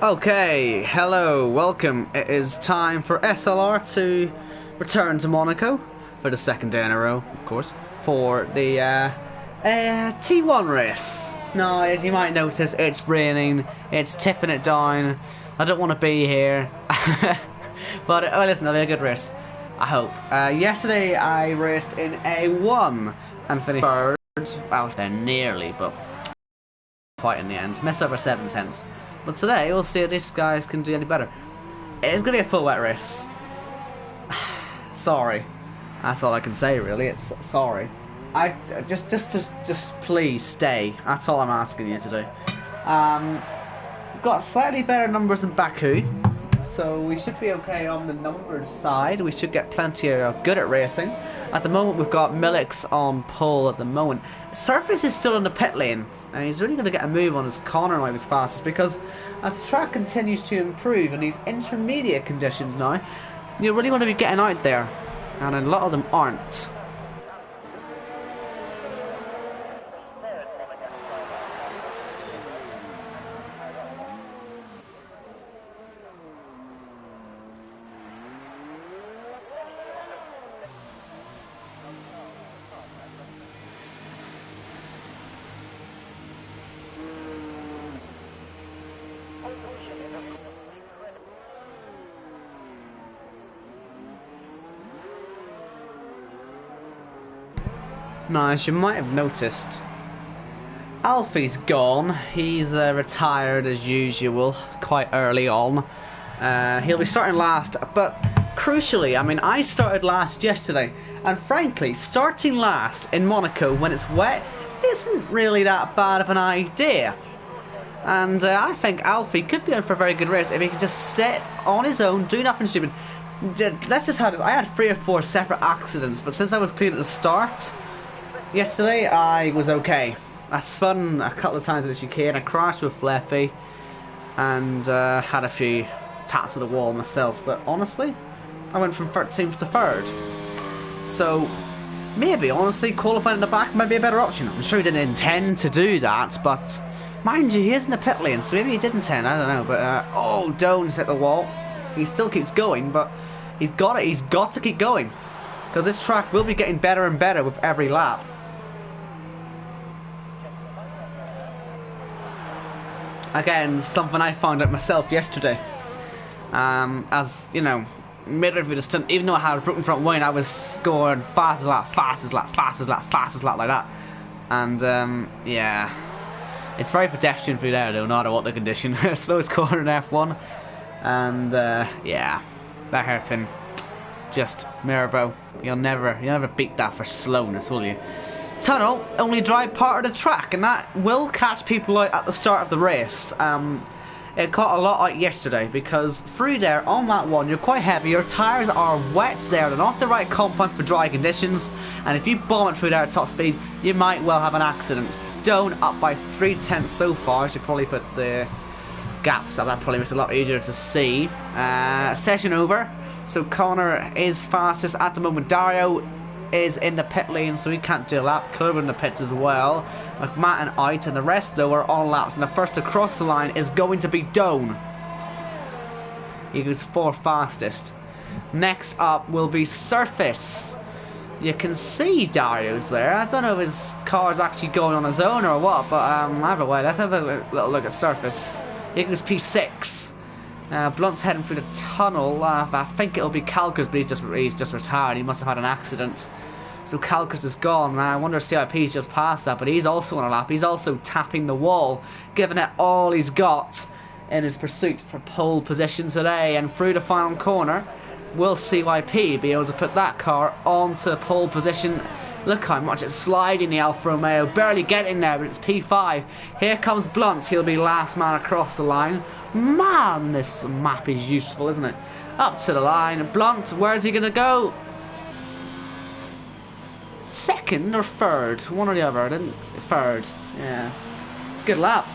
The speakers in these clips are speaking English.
Okay, hello, welcome. It is time for SLR to return to Monaco for the second day in a row, of course, for the T1 race. Now, as you might notice, it's raining, it's tipping it down. I don't want to be here, but listen, it'll be a good race, I hope. Yesterday I raced in A1 and finished third. I was there nearly, but quite in the end. Missed over 7/10. But today, we'll see if these guys can do any better. It's going to be a full wet race. Sorry. That's all I can say, really. It's sorry. Just please stay. That's all I'm asking you to do. Got slightly better numbers than Baku, so we should be okay on the numbers side. We should get plenty of good at racing. At the moment, we've got Milix on pole at the moment. Surface is still in the pit lane, and he's really going to get a move on his corner now as fastest, because as the track continues to improve in these intermediate conditions now, you really want to be getting out there, and a lot of them aren't. Now, as you might have noticed, Alfie's gone. He's retired as usual, quite early on. He'll be starting last, but crucially, I mean, I started last yesterday, and frankly, starting last in Monaco when it's wet isn't really that bad of an idea. And I think Alfie could be in for a very good race if he can just sit on his own, do nothing stupid. Let's just have this. I had 3 or 4 separate accidents, but since I was clean at the start yesterday, I was okay. I spun a couple of times at the chicane, I crashed with Fleffy, and had a few taps at the wall myself, but honestly, I went from 13th to 3rd. So, maybe, honestly, qualifying in the back might be a better option. I'm sure he didn't intend to do that, but mind you, he is in the pit lane, so maybe he did intend, I don't know, but oh, Doan's hit the wall. He still keeps going, but he's got to keep going, because this track will be getting better and better with every lap. Again, something I found out myself yesterday. As, you know, midway through the stunt, even though I had a broken front wing, I was going fastest lap, fastest lap, fastest lap, fastest lap like that. And, yeah. It's very pedestrian through there, though, no matter what the condition. Slowest corner in F1. And, yeah. That hairpin. Just, Mirabeau. You'll never beat that for slowness, will you? Tunnel only drive part of the track, and that will catch people out at the start of the race. It caught a lot out yesterday, because through there on that one you're quite heavy, your tyres are wet there, they're not the right compound for dry conditions, and if you bomb it through there at top speed you might well have an accident. Doan up by 3/10 so far. I should probably put the gaps up, that probably makes it a lot easier to see. Session over, so Connor is fastest at the moment. Dario is in the pit lane, so he can't do a lap. Clover in the pits as well. McMahon out, and the rest though are on laps, and the first to cross the line is going to be Doan. He goes 4th fastest. Next up will be Surface. You can see Dario's there. I don't know if his car's actually going on his own or what, but either way, let's have a little look at Surface. He goes P6. Blunt's heading through the tunnel. I think it'll be Calkers, but he's just retired. He must have had an accident. So Calkers is gone. I wonder if CIP's just passed that, but he's also on a lap. He's also tapping the wall, giving it all he's got in his pursuit for pole position today. And through the final corner, will CYP be able to put that car onto pole position? Look how much it's sliding, the Alfa Romeo. Barely getting there, but it's P5. Here comes Blunt. He'll be last man across the line. Man, this map is useful, isn't it? Up to the line. Blunt, where's he going to go? 2nd or 3rd? One or the other. 3rd. Yeah. Good lap.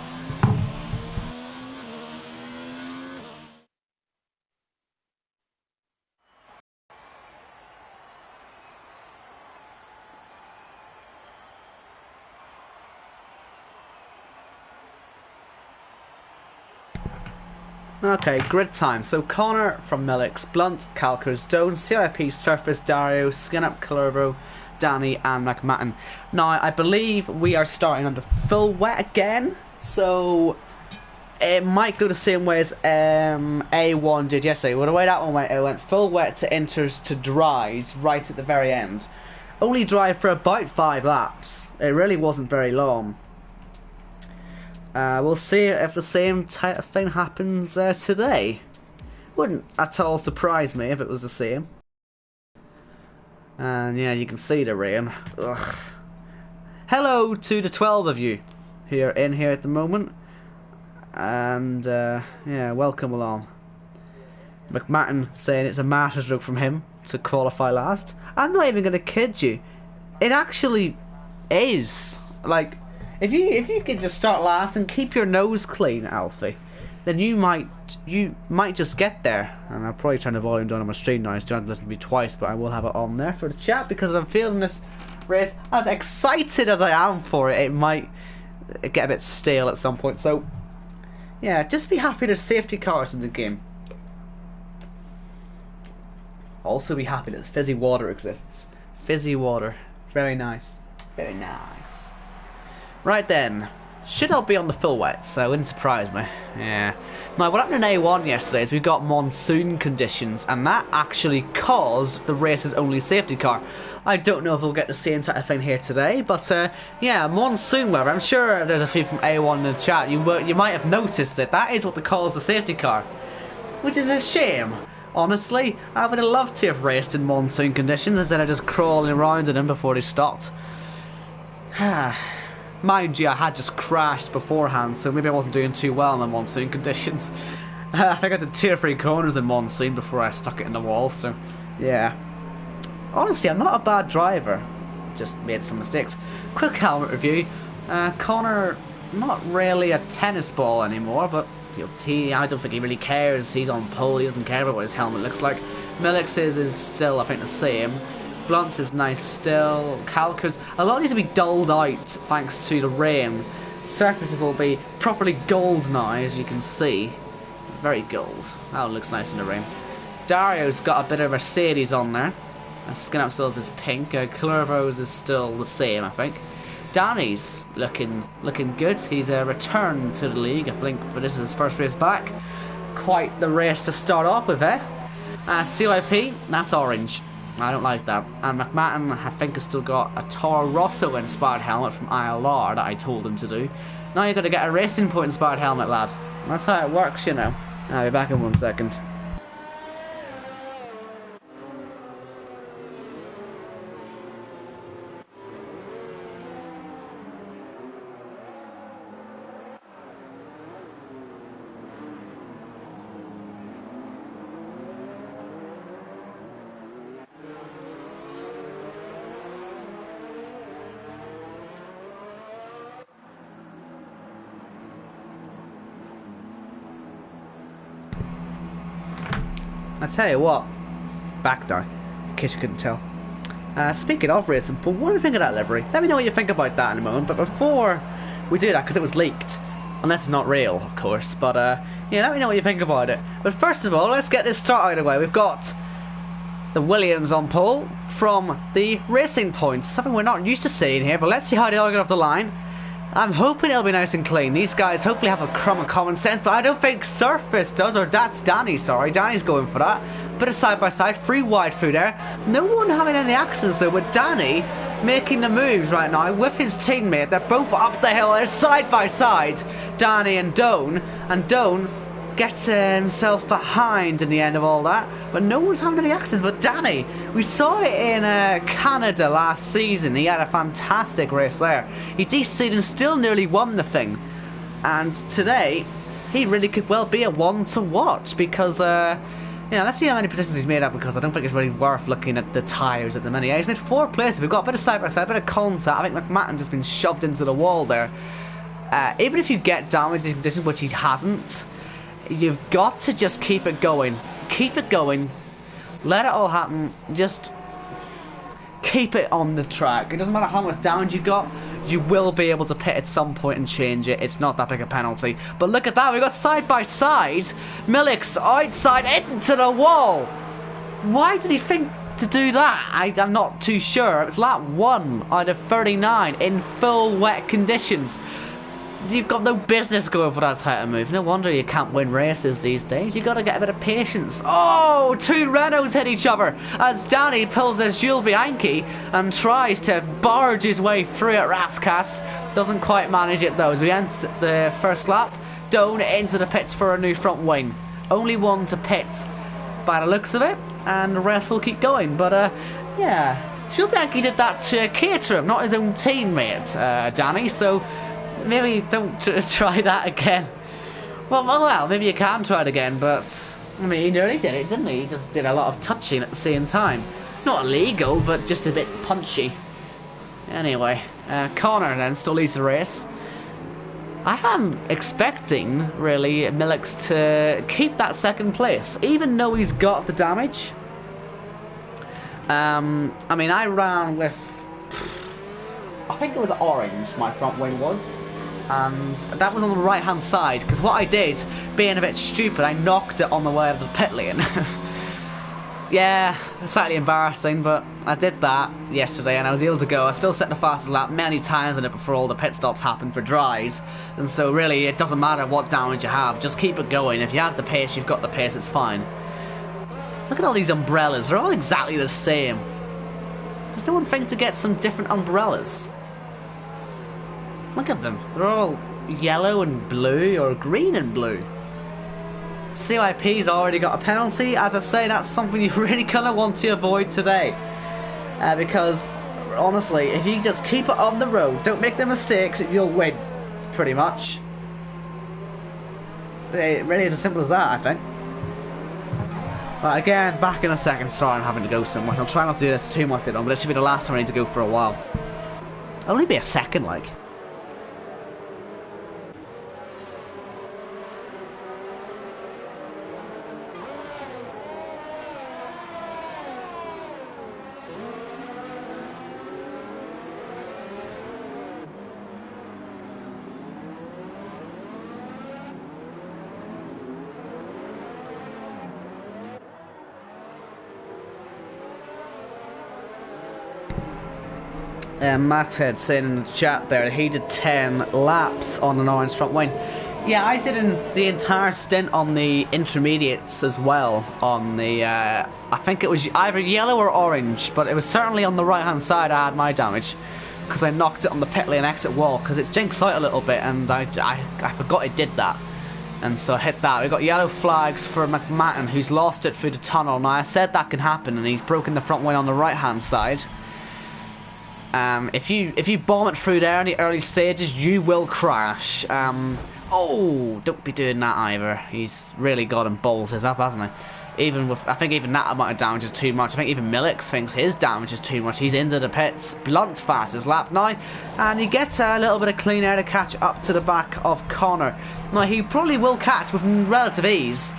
Okay, grid time. So Connor from Millix, Blunt, Calkers, Doan, CIP, Surface, Dario, Skinup, Clervo, Danny and McMahon. Now I believe we are starting on the full wet again, so it might go the same way as A1 did yesterday. Well, the way that one went, it went full wet to inters to dries right at the very end. Only dry for about 5 laps. It really wasn't very long. We'll see if the same type of thing happens today. Wouldn't at all surprise me if it was the same. And yeah, you can see the rain. Ugh. Hello to the 12 of you who are in here at the moment. And yeah, welcome along. McMahon saying it's a masterstroke from him to qualify last. I'm not even going to kid you. It actually is. Like, if you could just start last and keep your nose clean, Alfie, then you might just get there. And I'll probably turn the volume down on my stream now, so you don't have to listen to me twice, but I will have it on there for the chat because I'm feeling this race as excited as I am for it. It might get a bit stale at some point. So yeah, just be happy there's safety cars in the game. Also be happy that fizzy water exists. Fizzy water. Very nice. Very nice. Right then. Should all be on the full wet, so it wouldn't surprise me. Yeah. Now, what happened in A1 yesterday is we got monsoon conditions, and that actually caused the race's only safety car. I don't know if we'll get the same type of thing here today, but yeah, monsoon weather. I'm sure there's a few from A1 in the chat. You might have noticed it. That is what they call the safety car, which is a shame. Honestly, I would have loved to have raced in monsoon conditions instead of just crawling around in them before they stopped. Mind you, I had just crashed beforehand, so maybe I wasn't doing too well in the monsoon conditions. I think I did 2 or 3 corners in monsoon before I stuck it in the wall, so yeah. Honestly, I'm not a bad driver. Just made some mistakes. Quick helmet review. Connor, not really a tennis ball anymore, but I don't think he really cares. He's on pole, he doesn't care about what his helmet looks like. Millix's is still, I think, the same. Blunt's is nice still. Calkers, a lot needs to be dulled out thanks to the rain. Surfaces will be properly gold now, as you can see. Very gold. That looks nice in the rain. Dario's got a bit of Mercedes on there. Skin Up Stills is pink. Clervo's is still the same, I think. Danny's looking good. He's returned to the league, I think, but this is his first race back. Quite the race to start off with, eh? CYP, that's orange. I don't like that. And McMahon, I think, has still got a Toro Rosso inspired helmet from ILR that I told him to do. Now you've got to get a Racing Point inspired helmet, lad. That's how it works, you know. I'll be back in 1 second. I tell you what, back now, in case you couldn't tell. Speaking of Racing Point, what do you think of that livery? Let me know what you think about that in a moment, but before we do that, because it was leaked, unless it's not real, of course, but yeah, let me know what you think about it. But first of all, let's get this started out of the way. We've got the Williams on pole from the Racing Point, something we're not used to seeing here, but let's see how they all get off the line. I'm hoping it'll be nice and clean. These guys hopefully have a crumb of common sense, but I don't think Surface does, or that's Danny, sorry. Danny's going for that. Bit of side-by-side, free wide through there. No one having any accidents though, with Danny making the moves right now with his teammate. They're both up the hill, they're side-by-side, Danny and Doan gets himself behind in the end of all that, but no one's having any accidents but Danny. We saw it in Canada last season. He had a fantastic race there. He DC'd and still nearly won the thing, and today he really could well be a one to watch because yeah, let's see how many positions he's made up, because I don't think it's really worth looking at the tyres at the minute. Yeah, he's made 4 places. We've got a bit of side by side, a bit of contact. I think McMahon's just been shoved into the wall there. Even if you get damage in conditions, which he hasn't, you've got to just keep it going. Keep it going. Let it all happen. Just keep it on the track. It doesn't matter how much damage you got. you will be able to pit at some point and change it. It's not that big a penalty. But look at that, we got side by side. Milik's outside into the wall. Why did he think to do that? I'm not too sure. It's lap 1 out of 39 in full wet conditions. You've got no business going for that type of move. No wonder you can't win races these days. You got to get a bit of patience. Oh, 2 Renaults hit each other as Danny pulls his Jules Bianchi and tries to barge his way through at Rascasse. Doesn't quite manage it though. As we end the first lap, Doan into the pits for a new front wing. Only one to pit by the looks of it, and the rest will keep going. But yeah, Jules Bianchi did that to Caterham, not his own teammate, Danny. So maybe don't try that again. Well, maybe you can try it again, but I mean, he nearly did it, didn't he? He just did a lot of touching at the same time. Not illegal, but just a bit punchy. Anyway, Connor then still leads the race. I am expecting, really, Milik's to keep that second place, even though he's got the damage. I mean, I ran with, I think it was orange, my front wing was. And that was on the right hand side, because what I did, being a bit stupid, I knocked it on the way out of the pit lane. Yeah, slightly embarrassing, but I did that yesterday and I was able to go. I still set the fastest lap many times in it before all the pit stops happened for dries. And so really it doesn't matter what damage you have, just keep it going. If you have the pace, you've got the pace, it's fine. Look at all these umbrellas, they're all exactly the same. Does no one think to get some different umbrellas? Look at them, they're all yellow and blue, or green and blue. CYP's already got a penalty. As I say, that's something you really kind of want to avoid today. Because, honestly, if you just keep it on the road, don't make the mistakes, you'll win. Pretty much. It really is as simple as that, I think. But again, back in a second. Sorry, I'm having to go so much. I'll try not to do this too much long, but this should be the last time I need to go for a while. It'll only be a second, like. Macfed saying in the chat there he did 10 laps on an orange front wing. Yeah, I did the entire stint on the intermediates as well. On the, I think it was either yellow or orange, but it was certainly on the right hand side I had my damage. Because I knocked it on the pit lane exit wall, because it jinks out a little bit and I forgot it did that. And so I hit that. We got yellow flags for McMahon, who's lost it through the tunnel. Now I said that can happen and he's broken the front wing on the right hand side. If you bomb it through there in the early stages, you will crash. Oh, don't be doing that either. He's really got him balls his up, hasn't he? Even with, I think even that amount of damage is too much. I think even Milik thinks his damage is too much. He's into the pits. Blunt fastest lap now, and he gets a little bit of clean air to catch up to the back of Connor. Now he probably will catch with relative ease.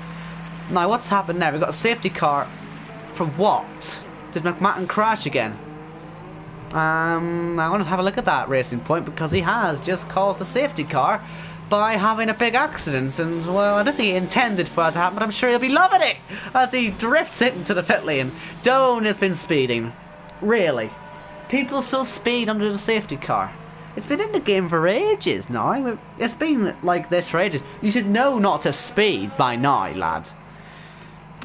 Now what's happened there? We've got a safety car. For what? Did McMahon crash again? I want to have a look at that racing point, because he has just caused a safety car by having a big accident, and well, I don't think he intended for that to happen, but I'm sure he'll be loving it as he drifts into the pit lane. Doan has been speeding. Really? People still speed under the safety car. It's been in the game for ages now. It's been like this for ages. You should know not to speed by now, lad.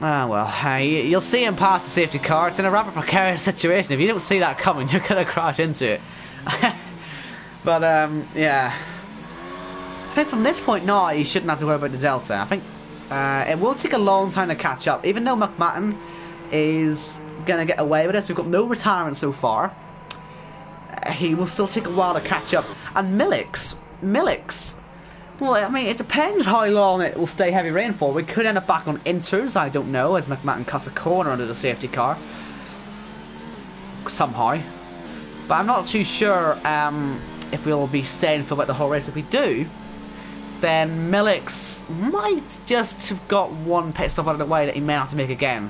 Ah, well, you'll see him pass the safety car. It's in a rather precarious situation. If you don't see that coming, you're going to crash into it. But, yeah. I think from this point now, you shouldn't have to worry about the Delta. I think it will take a long time to catch up. Even though McMahon is going to get away with this, we've got no retirement so far. He will still take a while to catch up. And Milik's... Well, I mean, it depends how long it will stay heavy rain for. We could end up back on inters, I don't know, as McMahon cuts a corner under the safety car. Somehow. But I'm not too sure if we'll be staying for about the whole race. If we do, then Milik's might just have got one pit stop out of the way that he may have to make again.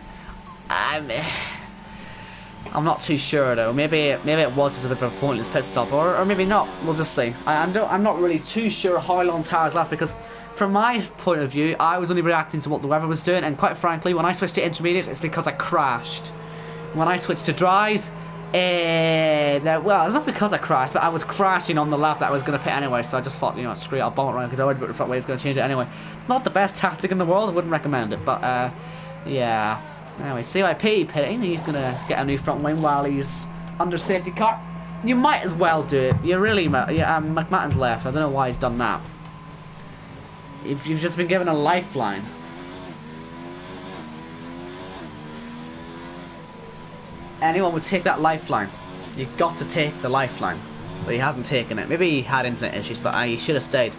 I'm not too sure though. Maybe it was just a bit of a pointless pit stop, or maybe not. We'll just see. I'm not really too sure how long tires last, because from my point of view, I was only reacting to what the weather was doing, and quite frankly, when I switched to intermediates, it's because I crashed. When I switched to dries, well, it's not because I crashed, but I was crashing on the lap that I was going to pit anyway, so I just thought, you know, screw it, I'll bomb it around, because I already put the front way is going to change it anyway. Not the best tactic in the world, I wouldn't recommend it, but yeah. Anyway, CIP pitting, he's going to get a new front wing while he's under safety car. You might as well do it. You really might. Yeah, McMahon's left. I don't know why he's done that. If you've just been given a lifeline. Anyone would take that lifeline. You've got to take the lifeline. But he hasn't taken it. Maybe he had internet issues, but he should have stayed.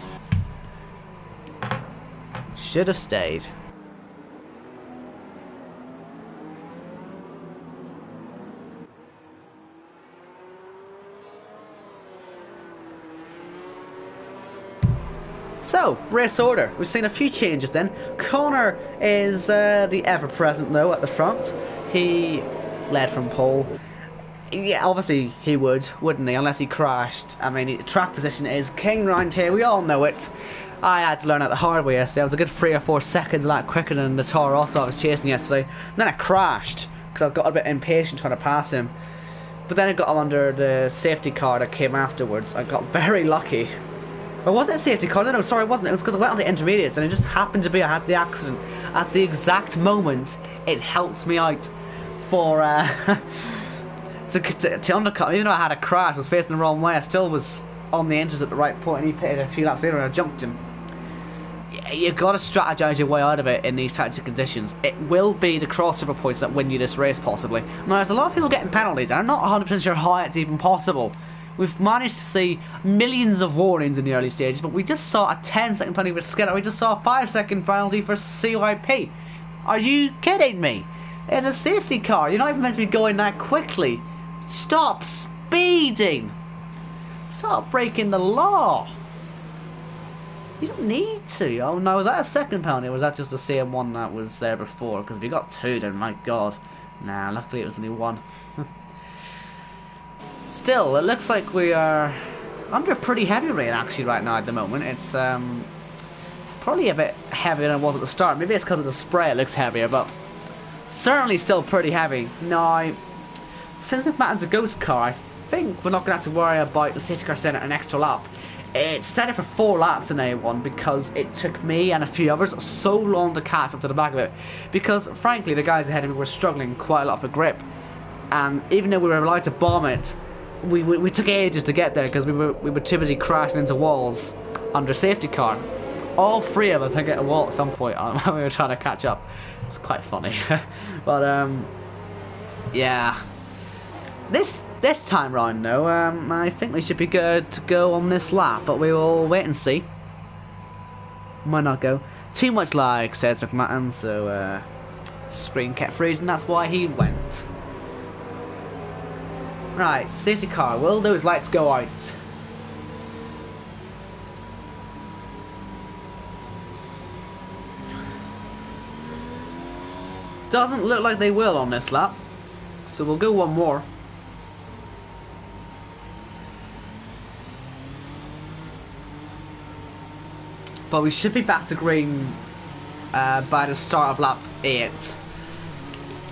Should have stayed. So, race order. We've seen a few changes then. Connor is the ever-present though at the front. He led from pole. Yeah, obviously he would, wouldn't he? Unless he crashed. I mean, track position is king round here. We all know it. I had to learn it the hard way yesterday. I was a good 3 or 4 seconds a lot quicker than the Toro also I was chasing yesterday. And then I crashed because I got a bit impatient trying to pass him. But then I got him under the safety car that came afterwards. I got very lucky. Or was it a safety car? No, sorry, it wasn't. It was because I went onto intermediates and it just happened to be I had the accident at the exact moment it helped me out for to undercut. Even though I had a crash, I was facing the wrong way, I still was on the edges at the right point, and he pitted a few laps later and I jumped him. You've got to strategize your way out of it in these types of conditions. It will be the crossover points that win you this race, possibly. Now, there's a lot of people getting penalties, and I'm not 100% sure how it's even possible. We've managed to see millions of warnings in the early stages, but we just saw a 10-second penalty for Skinner. We just saw a 5-second penalty for CYP. Are you kidding me? It's a safety car. You're not even meant to be going that quickly. Stop speeding. Stop breaking the law. You don't need to. Oh no, was that a second penalty or was that just the same one that was there before? Because if we got 2 then, my god. Nah, luckily it was only 1. Still, it looks like we are under pretty heavy rain actually right now at the moment. It's probably a bit heavier than it was at the start. Maybe it's because of the spray it looks heavier, but certainly still pretty heavy. Now, since McMahon's a ghost car, I think we're not going to have to worry about the safety car staying at an extra lap. It's set it for 4 laps in A1 because it took me and a few others so long to catch up to the back of it. Because, frankly, the guys ahead of me were struggling quite a lot for grip. And even though we were allowed to bomb it, we took ages to get there because we were too busy crashing into walls under safety car. All 3 of us had to get a wall at some point when we were trying to catch up. It's quite funny. But, yeah. This time round, though, I think we should be good to go on this lap, but we will wait and see. Might not go. Too much lag, says McMahon, so screen kept freezing, that's why he went. Right, safety car, will those lights go out? Doesn't look like they will on this lap, so we'll go one more. But we should be back to green by the start of lap 8.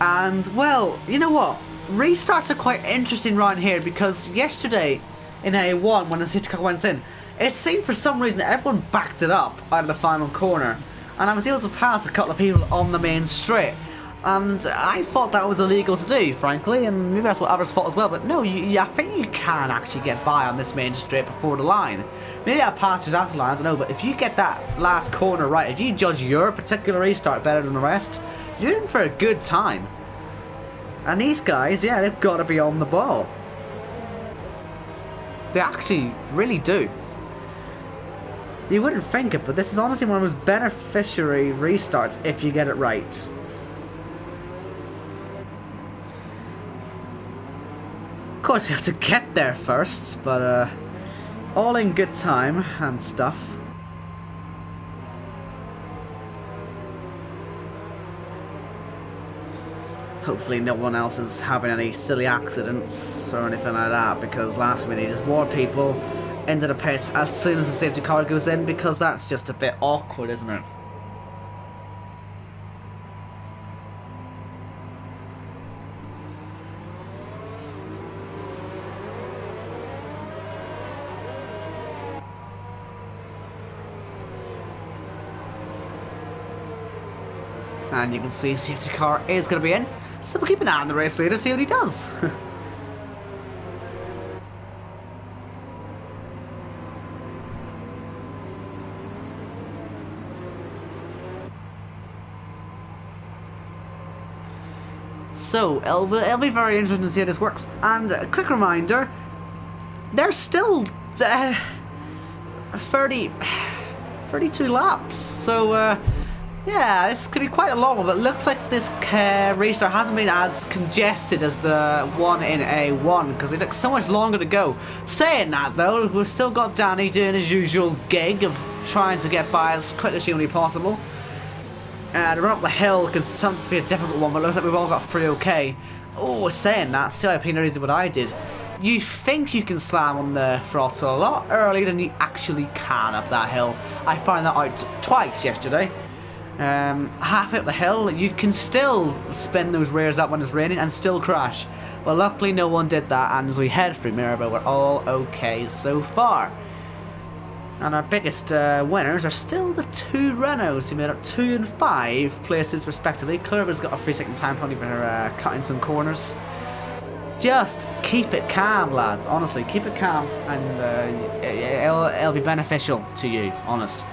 And, well, you know what? Restarts are quite interesting around here because yesterday in A1 when the safety car went in, it seemed for some reason that everyone backed it up out of the final corner. And I was able to pass a couple of people on the main straight. And I thought that was illegal to do, frankly, and maybe that's what others thought as well. But no, I think you can actually get by on this main straight before the line. Maybe I passed you after the line, I don't know, but if you get that last corner right, if you judge your particular restart better than the rest, you're in for a good time. And these guys, yeah, they've got to be on the ball. They actually really do. You wouldn't think it, but this is honestly one of those beneficiary restarts if you get it right. Of course, we have to get there first, but all in good time and stuff. Hopefully no one else is having any silly accidents or anything like that, because last week they just wore people into the pits as soon as the safety car goes in, because that's just a bit awkward, isn't it? And you can see safety car is going to be in, so we'll keep an eye on the race later, see what he does. So, it'll be very interesting to see how this works. And a quick reminder, there's still 32 laps, so yeah, this could be quite a long one, but it looks like this racer hasn't been as congested as the one in A1, because it took so much longer to go. Saying that though, we've still got Danny doing his usual gig of trying to get by as quick as humanly possible. The run up the hill can sometimes be a difficult one, but it looks like we've all got through okay. Oh, saying that, CIP knows what I did. You think you can slam on the throttle a lot earlier than you actually can up that hill. I found that out twice yesterday. Halfway up the hill, you can still spin those rears up when it's raining and still crash. Well, luckily no one did that, and as we head through Mirabel, we're all okay so far. And our biggest winners are still the two Renaults, who made up 2 and 5 places respectively. Clover's got a 3-second time penalty for her cutting some corners. Just keep it calm, lads. Honestly, keep it calm, and it'll be beneficial to you, honest.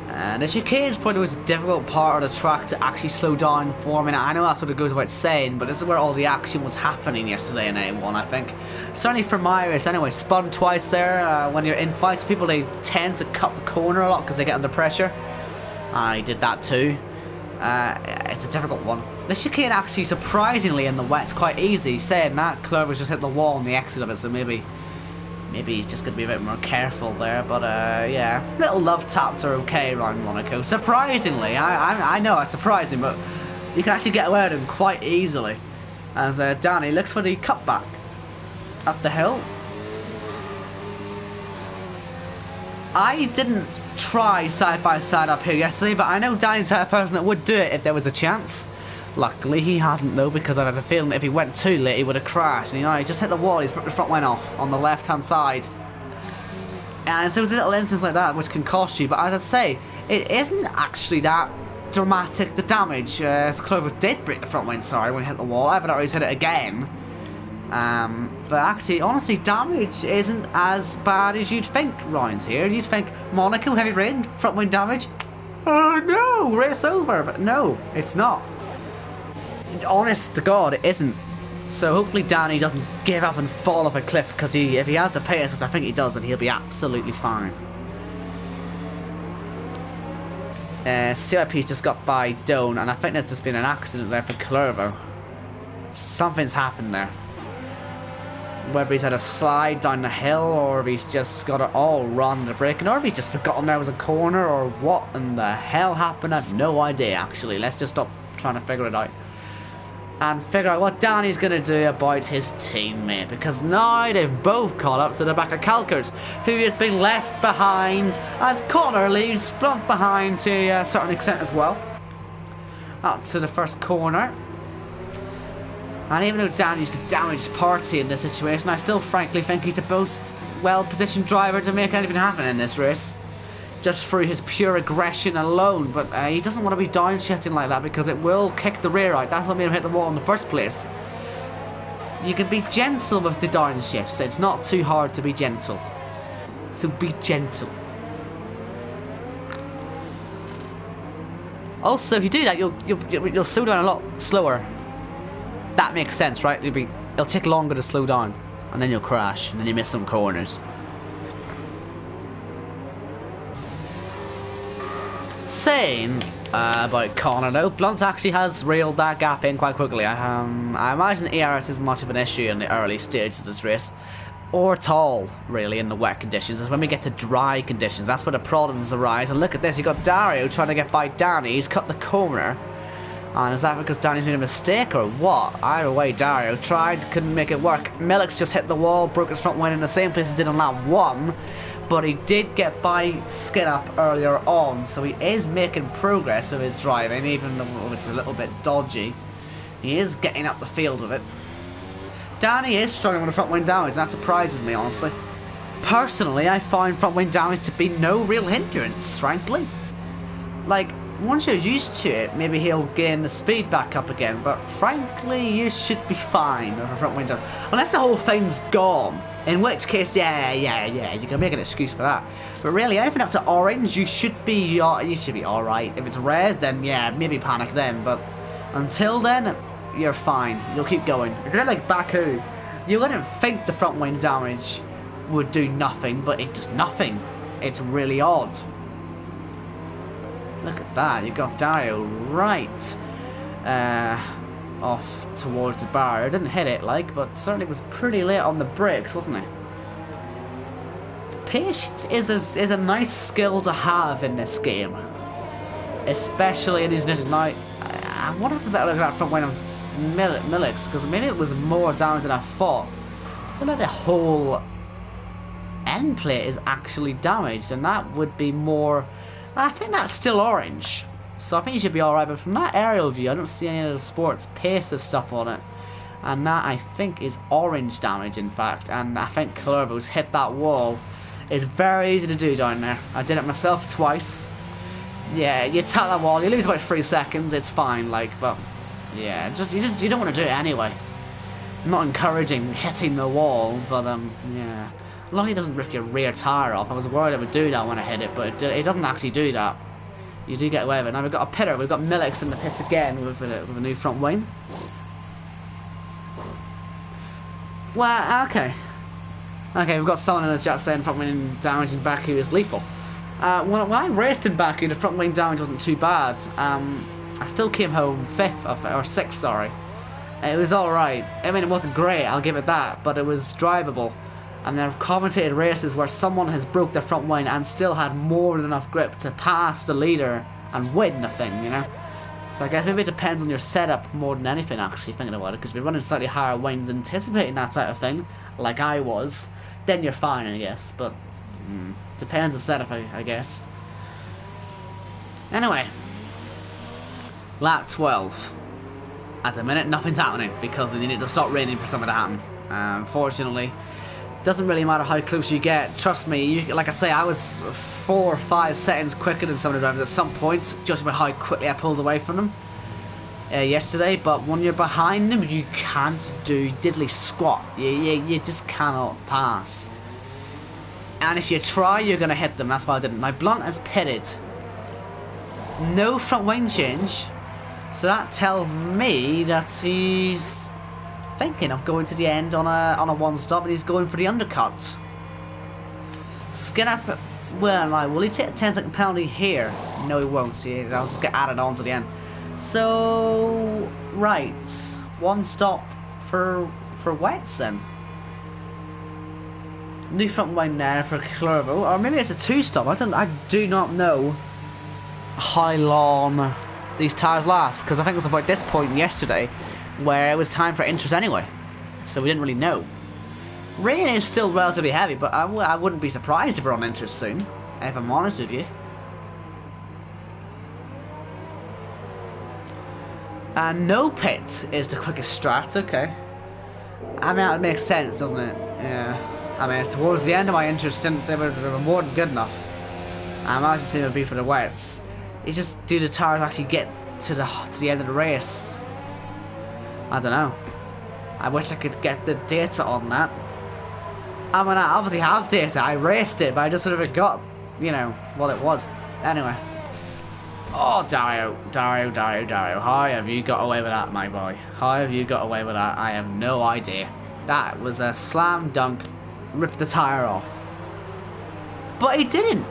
And the chicane is probably the most difficult part of the track to actually slow down for me. I know that sort of goes without saying, but this is where all the action was happening yesterday in A1, I think. Certainly for my race anyway. Spun twice there. When you're in fights, people, they tend to cut the corner a lot because they get under pressure. I did that too. It's a difficult one. The chicane actually, surprisingly, in the wet's quite easy. Saying that, Clover's just hit the wall on the exit of it, so maybe he's just going to be a bit more careful there, but yeah, little love taps are okay around Monaco. Surprisingly, I know it's surprising, but you can actually get away with them quite easily. As Danny looks for the cutback up the hill. I didn't try side by side up here yesterday, but I know Danny's the type of person that would do it if there was a chance. Luckily he hasn't though, because I had a feeling that if he went too late he would have crashed. And, you know, he just hit the wall, his front went off on the left hand side. And so there's little instances like that which can cost you, but as I say, it isn't actually that dramatic, the damage. Clover did break the front windside when he hit the wall. I haven't always hit it again. But actually, honestly, damage isn't as bad as you'd think rounds here. You'd think Monaco, heavy rain, front wind damage. Oh no, race over. But no, it's not. Honest to God, it isn't. So hopefully Danny doesn't give up and fall off a cliff, because if he has the pace, as I think he does, then he'll be absolutely fine. CIP's just got by Doan, and I think there's just been an accident there for Clervo. Something's happened there. Whether he's had a slide down the hill, or if he's just got it all run in the braking, or if he's just forgotten there was a corner, or what in the hell happened, I've no idea actually. Let's just stop trying to figure it out and figure out what Danny's going to do about his teammate, because now they've both caught up to the back of Calkert, who has been left behind as Connor leaves Blunt behind to a certain extent as well. Up to the first corner. And even though Danny's the damaged party in this situation, I still frankly think he's the most well-positioned driver to make anything happen in this race, just through his pure aggression alone. But he doesn't want to be downshifting like that, because it will kick the rear out. That's what made him hit the wall in the first place. You can be gentle with the downshifts. It's not too hard to be gentle. So be gentle. Also, if you do that, you'll slow down a lot slower. That makes sense, right? It'll take longer to slow down, and then you'll crash, and then you miss some corners. Saying about Connor though, Blunt actually has reeled that gap in quite quickly. I imagine ERS isn't much of an issue in the early stages of this race, or at all, really, in the wet conditions. It's when we get to dry conditions, that's where the problems arise. And look at this, you got Dario trying to get by Danny. He's cut the corner. And is that because Danny's made a mistake or what? Either way, Dario tried, couldn't make it work. Milik's just hit the wall, broke his front wing in the same place he did on lap 1. But he did get by Skinup earlier on, so he is making progress with his driving, even though it's a little bit dodgy. He is getting up the field with it. Danny is struggling with the front wing damage, and that surprises me, honestly. Personally, I find front wing damage to be no real hindrance, frankly. Like, once you're used to it, maybe he'll gain the speed back up again, but frankly, you should be fine with a front wing damage. Unless the whole thing's gone, in which case, yeah, you can make an excuse for that. But really, anything up to orange, you should be alright. If it's red, then yeah, maybe panic then, but until then, you're fine. You'll keep going. It's a bit like Baku. You wouldn't think the front wing damage would do nothing, but it does nothing. It's really odd. Look at that. You got Dario right off towards the bar. I didn't hit it, like, but certainly was pretty late on the brakes, wasn't it? Patience is a nice skill to have in this game, especially in these missions. Now, I wonder if I better look at that front wing of Milik's, because maybe it was more damage than I thought. I feel like the whole end plate is actually damaged, and that would be more. I think that's still orange, so I think you should be alright. But from that aerial view, I don't see any of the sports paces stuff on it, and that I think is orange damage, in fact. And I think Clervo's hit that wall. It's very easy to do down there. I did it myself twice. Yeah, you tap that wall, you lose about 3 seconds. It's fine, like, but. Yeah, you don't want to do it anyway. I'm not encouraging hitting the wall, but yeah. As long as it doesn't rip your rear tyre off. I was worried it would do that when I hit it, but it doesn't actually do that. You do get away with it. Now we've got a pitter. We've got Milik's in the pits again with a new front wing. Well, okay. Okay, we've got someone in the chat saying front wing damage in Baku is lethal. When I raced in Baku, the front wing damage wasn't too bad. I still came home 5th, or 6th, sorry. It was alright. I mean, it wasn't great, I'll give it that, but it was drivable. And there have commentated races where someone has broke their front wing and still had more than enough grip to pass the leader and win the thing, you know? So I guess maybe it depends on your setup more than anything, actually, thinking about it, because if you're running slightly higher wings anticipating that type of thing, like I was, then you're fine, I guess, but depends on the setup, I guess. Anyway. Lap 12. At the minute, nothing's happening because we need it to stop raining for something to happen. Unfortunately, doesn't really matter how close you get. Trust me, like I say, I was 4 or 5 seconds quicker than some of the drivers at some point, just by how quickly I pulled away from them yesterday. But when you're behind them, you can't do diddly squat. You just cannot pass. And if you try, you're going to hit them. That's why I didn't. Now, Blunt has pitted. No front wing change. So that tells me that he's thinking of going to the end on a one-stop, and he's going for the undercut. Skinup, well, now, will he take a 10-second penalty here? No, he won't. See, that'll just get added on to the end. So, right, one stop for wets then. New front wing there for Clervo, or maybe it's a 2-stop. I do not know how long these tyres last, because I think it was about this point yesterday where it was time for inters anyway, so we didn't really know. Rain is still relatively heavy, but I wouldn't be surprised if we're on inters soon, if I'm honest with you. And no pits is the quickest strat, okay. I mean, that makes sense, doesn't it? Yeah. I mean, towards the end of my inters, they were more than good enough. I imagine it would be for the wets. It's just, do the tyres actually get to the end of the race? I don't know. I wish I could get the data on that. I mean, I obviously have data. I raced it, but I just sort of got, you know, what it was. Anyway. Oh, Dario. How have you got away with that, my boy? How have you got away with that? I have no idea. That was a slam dunk. Ripped the tyre off. But he didn't.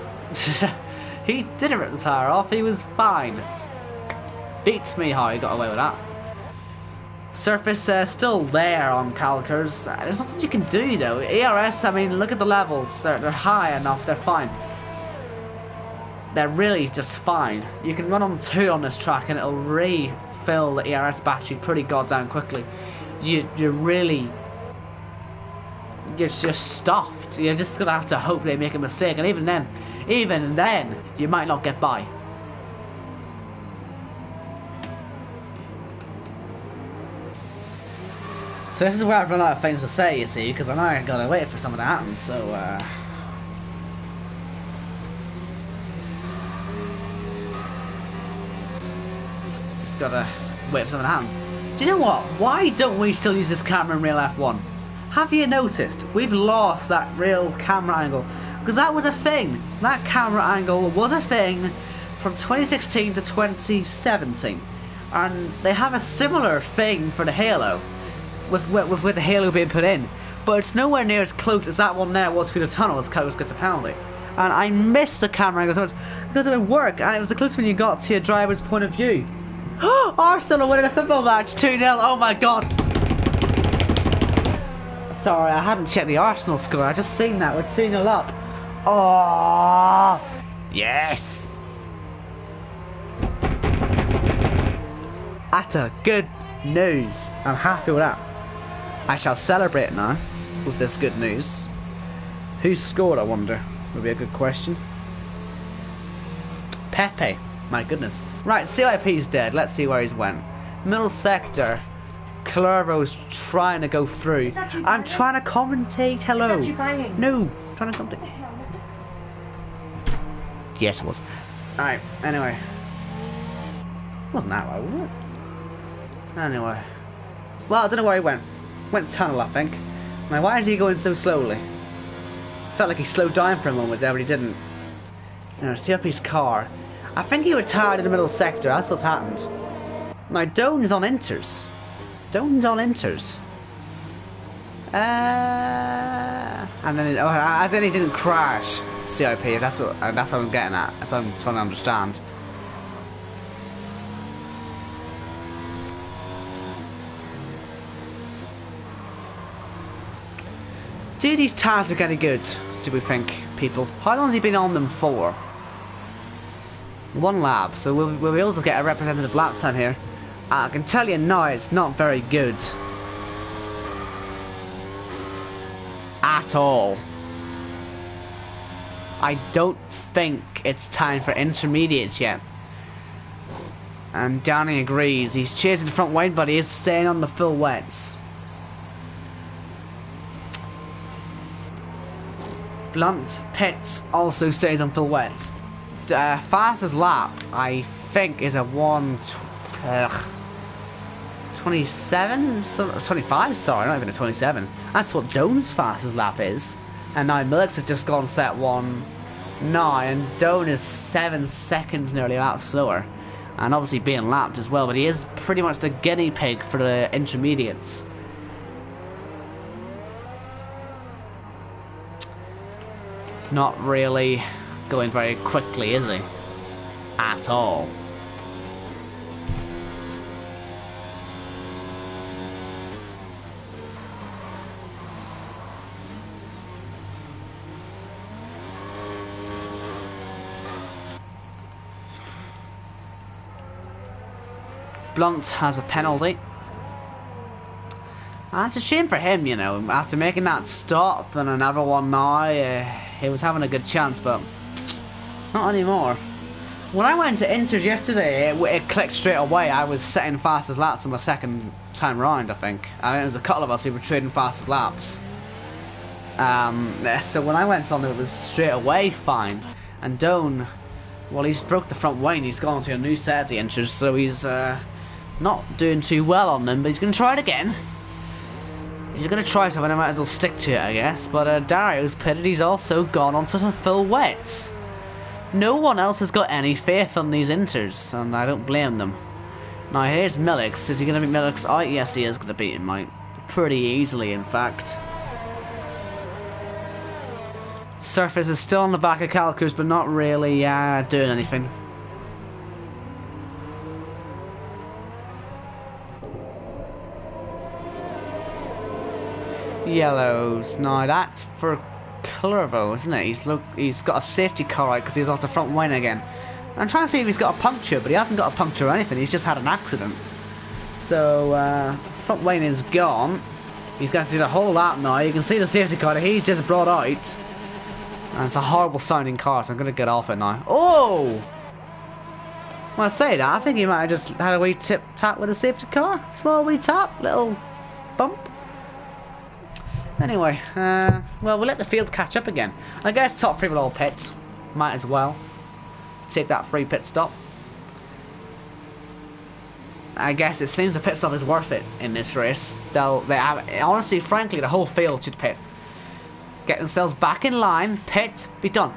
He didn't rip the tyre off, he was fine. Beats me how he got away with that. Surface still there on Calcars. There's nothing you can do though. ERS, I mean, look at the levels. They're high enough. They're fine. They're really just fine. You can run on 2 on this track and it'll refill the ERS battery pretty goddamn quickly. You're just stuffed. You're just gonna have to hope they make a mistake, and even then, you might not get by. So this is where I've run out of things to say, you see, because I know I gotta wait for something to happen, so just gotta wait for something to happen. Do you know what? Why don't we still use this camera in real F1? Have you noticed? We've lost that real camera angle. Because that was a thing. That camera angle was a thing from 2016 to 2017. And they have a similar thing for the Halo. With the Halo being put in. But it's nowhere near as close as that one there was through the tunnel as Carlos gets a penalty. And I missed the camera angle so much because it would work, and it was the closest when you got to your driver's point of view. Arsenal are winning a football match 2-0. Oh my god. Sorry, I hadn't checked the Arsenal score. I just seen that. We're 2-0 up. Oh yes. That's a good news. I'm happy with that. I shall celebrate now with this good news. Who scored, I wonder? Would be a good question. Pepe. My goodness. Right, CIP's dead. Let's see where he's went. Middle sector. Clervo's trying to go through. I'm trying to commentate. Hello. No. Trying to commentate. Yes, it was. Alright, anyway. It wasn't that right, was it? Anyway. Well, I don't know where he went. Went tunnel, I think. Now, why is he going so slowly? Felt like he slowed down for a moment there, but he didn't. So, see up his car. I think he retired in the middle sector. That's what's happened. Now, Doan's on inters. Doan's on inters. And then, as in he didn't crash. CIP. That's what I'm getting at. That's what I'm trying to understand. Do these tires look any good, do we think, people? How long has he been on them for? 1 lap, so we'll be able to get a representative lap time here. I can tell you now, it's not very good. At all. I don't think it's time for intermediates yet. And Danny agrees. He's chasing the front wide, but he is staying on the full wets. Blunt Pitts also stays on full wets. Fastest lap, I think, is a 27? 25, sorry, not even a 27. That's what Doan's fastest lap is. And now Millix has just gone set 1 now, and Doan is 7 seconds nearly out slower. And obviously being lapped as well, but he is pretty much the guinea pig for the intermediates. Not really going very quickly, is he? At all. Blunt has a penalty. And it's a shame for him, you know, after making that stop and another one now, he was having a good chance, but not anymore. When I went to Inters yesterday, it clicked straight away. I was setting fastest laps on my second time round, I think. And it was a couple of us who were trading fastest laps. So when I went on, it was straight away fine. And Doan, well, he's broke the front wing. He's gone to a new set at the Inters, so he's not doing too well on them, but he's going to try it again. If you're going to try something, I might as well stick to it, I guess. But Dario's pitted. He's also gone onto some full wets. No one else has got any faith on these Inters, and I don't blame them. Now here's Millix. Is he going to beat Millix out? Yes, he is going to beat him out. Pretty easily, in fact. Surface is still on the back of Calcars, but not really doing anything. yellows. Now that's for Clervo, isn't it? He's got a safety car right because he's off the front wing again. I'm trying to see if he's got a puncture, but he hasn't got a puncture or anything. He's just had an accident. So front wing is gone. He's got to do the whole lap now. You can see the safety car that he's just brought out. And it's a horrible sounding car, so I'm going to get off it now. Oh! Well, I say that, I think he might have just had a wee tip-tap with a safety car. Small wee tap, little bump. Anyway, well, we'll let the field catch up again. I guess top 3 will all pit. Might as well take that free pit stop. I guess it seems the pit stop is worth it in this race. Honestly, frankly, the whole field should pit. Get themselves back in line, pit, be done.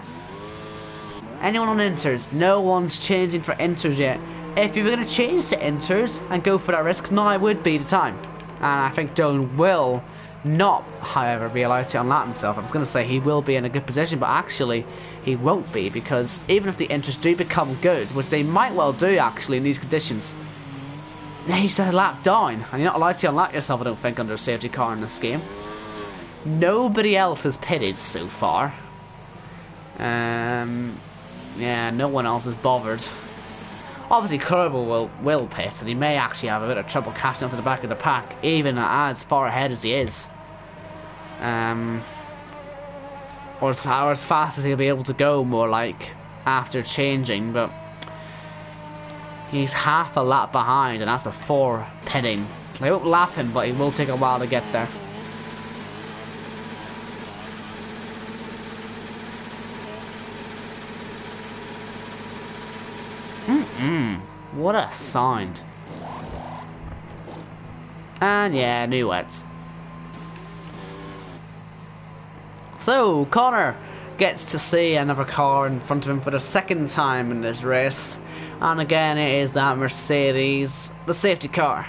Anyone on inters, no one's changing for inters yet. If you were going to change to inters and go for that risk, now would be the time. And I think Doan will not, however, be allowed to unlap himself. I was going to say he will be in a good position, but actually he won't be, because even if the inters do become good, which they might well do actually in these conditions, he's a lap down, and you're not allowed to unlap yourself, I don't think, under a safety car in this game. Nobody else has pitted so far. Yeah, no one else is bothered. Obviously, Clervo will pit, and he may actually have a bit of trouble catching up to the back of the pack, even as far ahead as he is. Or as fast as he'll be able to go, more like, after changing, but he's half a lap behind, and that's before pitting. They won't lap him, but he will take a while to get there. What a sound. And yeah, new wets. So, Connor gets to see another car in front of him for the second time in this race. And again, it is that Mercedes, the safety car.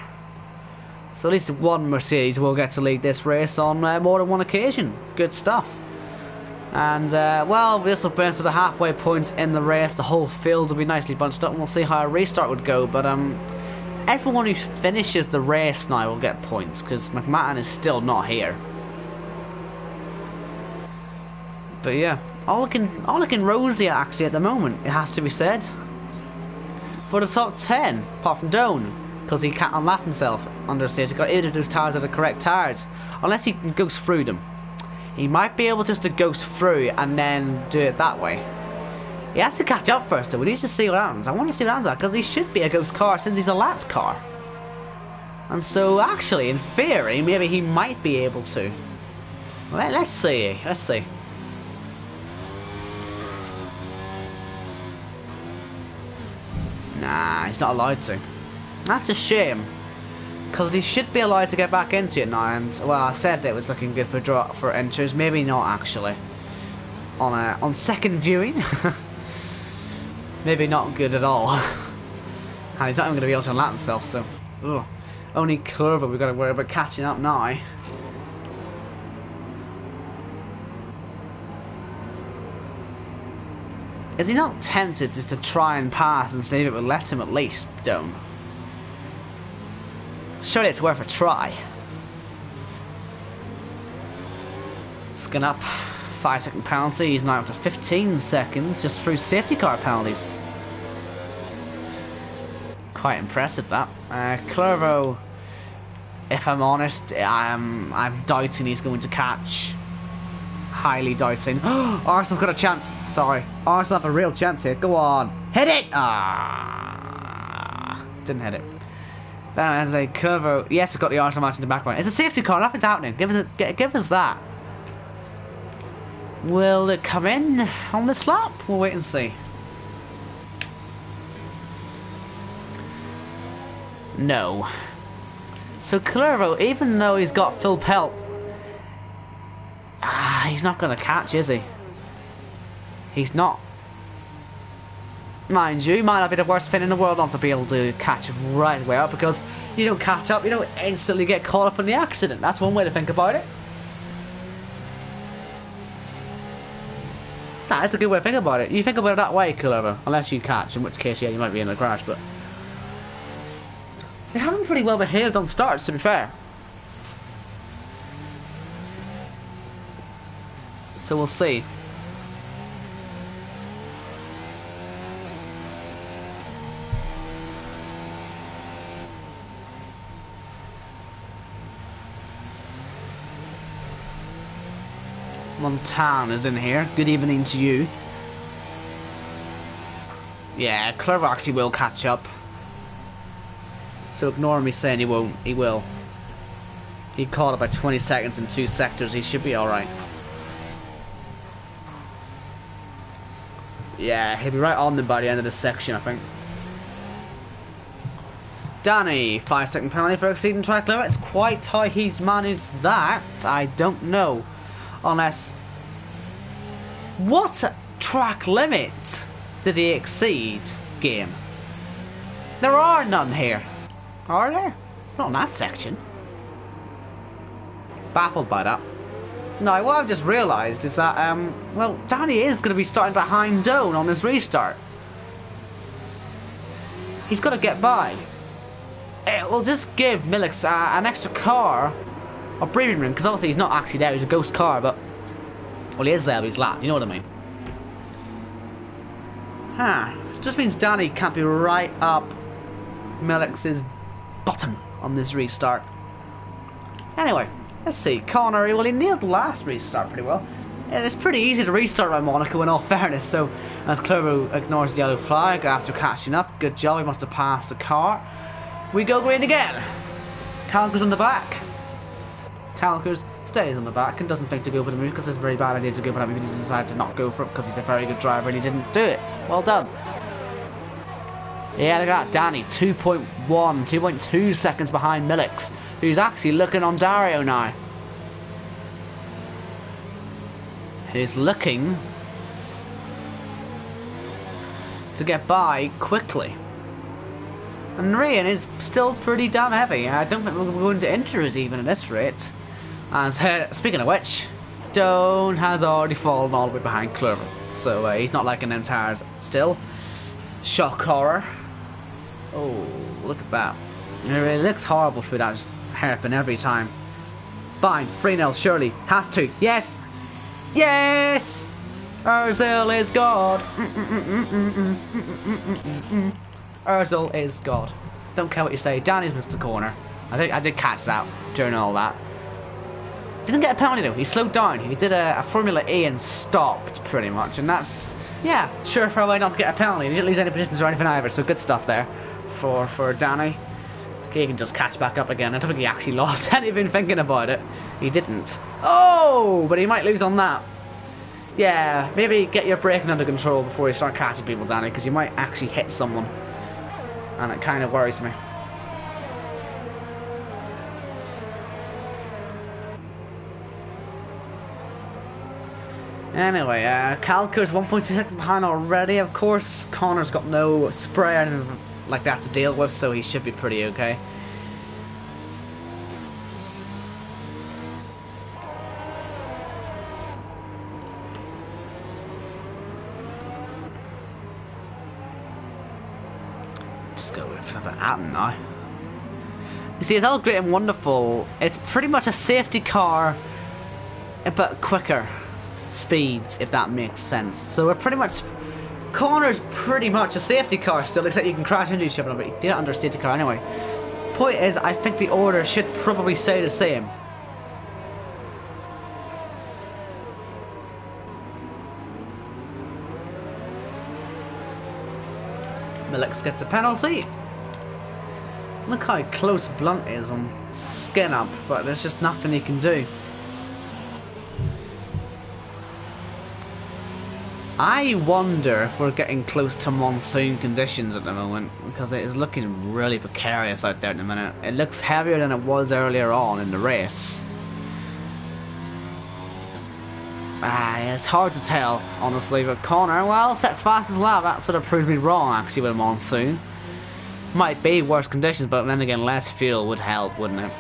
So at least one Mercedes will get to lead this race on more than one occasion. Good stuff. And, well, this will bring us to the halfway point in the race. The whole field will be nicely bunched up, and we'll see how a restart would go. But, everyone who finishes the race now will get points, because McMahon is still not here. But, yeah, all looking rosy, actually, at the moment, it has to be said. For the top 10, apart from Doan, because he can't unlap himself under a safety car, even if those tires are the correct tires, unless he can ghost through them. He might be able just to ghost through and then do it that way. He has to catch up first, though. We need to see what happens. I want to see what happens, because he should be a ghost car since he's a lapped car. And so, actually, in theory, maybe he might be able to. Let's see. Let's see. Nah, he's not allowed to. That's a shame. Because he should be allowed to get back into it now, and, well, I said that it was looking good for entries. Maybe not, actually. On second viewing. Maybe not good at all. And he's not even going to be able to unlap himself, so... Ugh. Only Clervo we've got to worry about catching up now. Is he not tempted just to try and pass and see if it would let him at least, Dome? Surely it's worth a try. Skin up. 5-second penalty. He's now up to 15 seconds just through safety car penalties. Quite impressive, that. Clervo, if I'm honest, I'm doubting he's going to catch. Highly doubting. Arsenal's got a chance. Sorry. Arsenal have a real chance here. Go on. Hit it! Ah, didn't hit it. As a Curvo, yes, it's got the Arsenal match in the background. It's a safety car, nothing's happening. Give us that. Will it come in on this lap? We'll wait and see. No. So Clervo, even though he's got full pelt, he's not going to catch, is he? He's not. Mind you, might not be the worst spin in the world not to be able to catch right way up, because you don't catch up, you don't instantly get caught up in the accident. That's one way to think about it. Nah, that's a good way to think about it. You think about it that way, Clervo, unless you catch, in which case, yeah, you might be in a crash, but... They haven't pretty well behaved on starts, to be fair. So we'll see. Montana is in here. Good evening to you. Yeah, Clever actually will catch up. So ignore me saying he won't. He will. He caught up by 20 seconds in 2 sectors. He should be alright. Yeah, he'll be right on them by the end of this section, I think. Danny, 5-second penalty for exceeding track limit. It's quite how he's managed that. I don't know. Unless... What track limit did he exceed, game? There are none here. Are there? Not in that section. Baffled by that. No, what I've just realised is that, well, Danny is going to be starting behind Doan on this restart. He's got to get by. It will just give Millix an extra car, or breathing room, because obviously he's not actually there, he's a ghost car, but... Well, he is there, but he's lap, you know what I mean? Huh. It just means Danny can't be right up Millix's bottom on this restart. Anyway, let's see. Connor, well, he nailed the last restart pretty well. Yeah, it's pretty easy to restart around Monaco in all fairness, so as Clervo ignores the yellow flag after catching up, good job, he must have passed the car. We go green again. Calker's on the back. Calker's stays on the back and doesn't think to go for the move because it's a very bad idea to go for that move. He decided to not go for it because he's a very good driver and he didn't do it. Well done. Yeah, look at that. Danny, 2.2 seconds behind Millix, who's actually looking on Dario now. Who's looking to get by quickly. And Ryan is still pretty damn heavy. I don't think we're going to injuries even at this rate. And speaking of which, Doan has already fallen all the way behind Clover. So he's not liking them tires still. Shock horror. Oh, look at that. It looks horrible for that hairpin every time. Fine, 3-0, surely. Has to. Yes! Yes! Ozil is God. Ozil is God. Don't care what you say. Danny's missed the corner. I did catch that during all that. Didn't get a penalty though. He slowed down. He did a Formula E and stopped pretty much, and that's yeah, sure for a way not to get a penalty. He didn't lose any positions or anything either. So good stuff there for Danny. He can just catch back up again. I don't think he actually lost anything thinking about it. He didn't. Oh, but he might lose on that. Yeah, maybe get your braking under control before you start catching people, Danny, because you might actually hit someone. And it kind of worries me. Anyway, Calco's 1.2 seconds behind already. Of course, Connor's got no spray or anything like that to deal with, so he should be pretty okay. Just go with something to happen now. You see, it's all great and wonderful. It's pretty much a safety car, but quicker speeds, if that makes sense. So we're pretty much... Connor's pretty much a safety car still, except you can crash into each other, but you did it under a safety car anyway. Point is, I think the order should probably say the same. Millix gets a penalty. Look how close Blunt is on skin up, but there's just nothing he can do. I wonder if we're getting close to monsoon conditions at the moment, because it is looking really precarious out there at the minute. It looks heavier than it was earlier on in the race. It's hard to tell, honestly, but Connor, well, sets fast as well. That sort of proved me wrong, actually, with a monsoon. Might be worse conditions, but then again, less fuel would help, wouldn't it?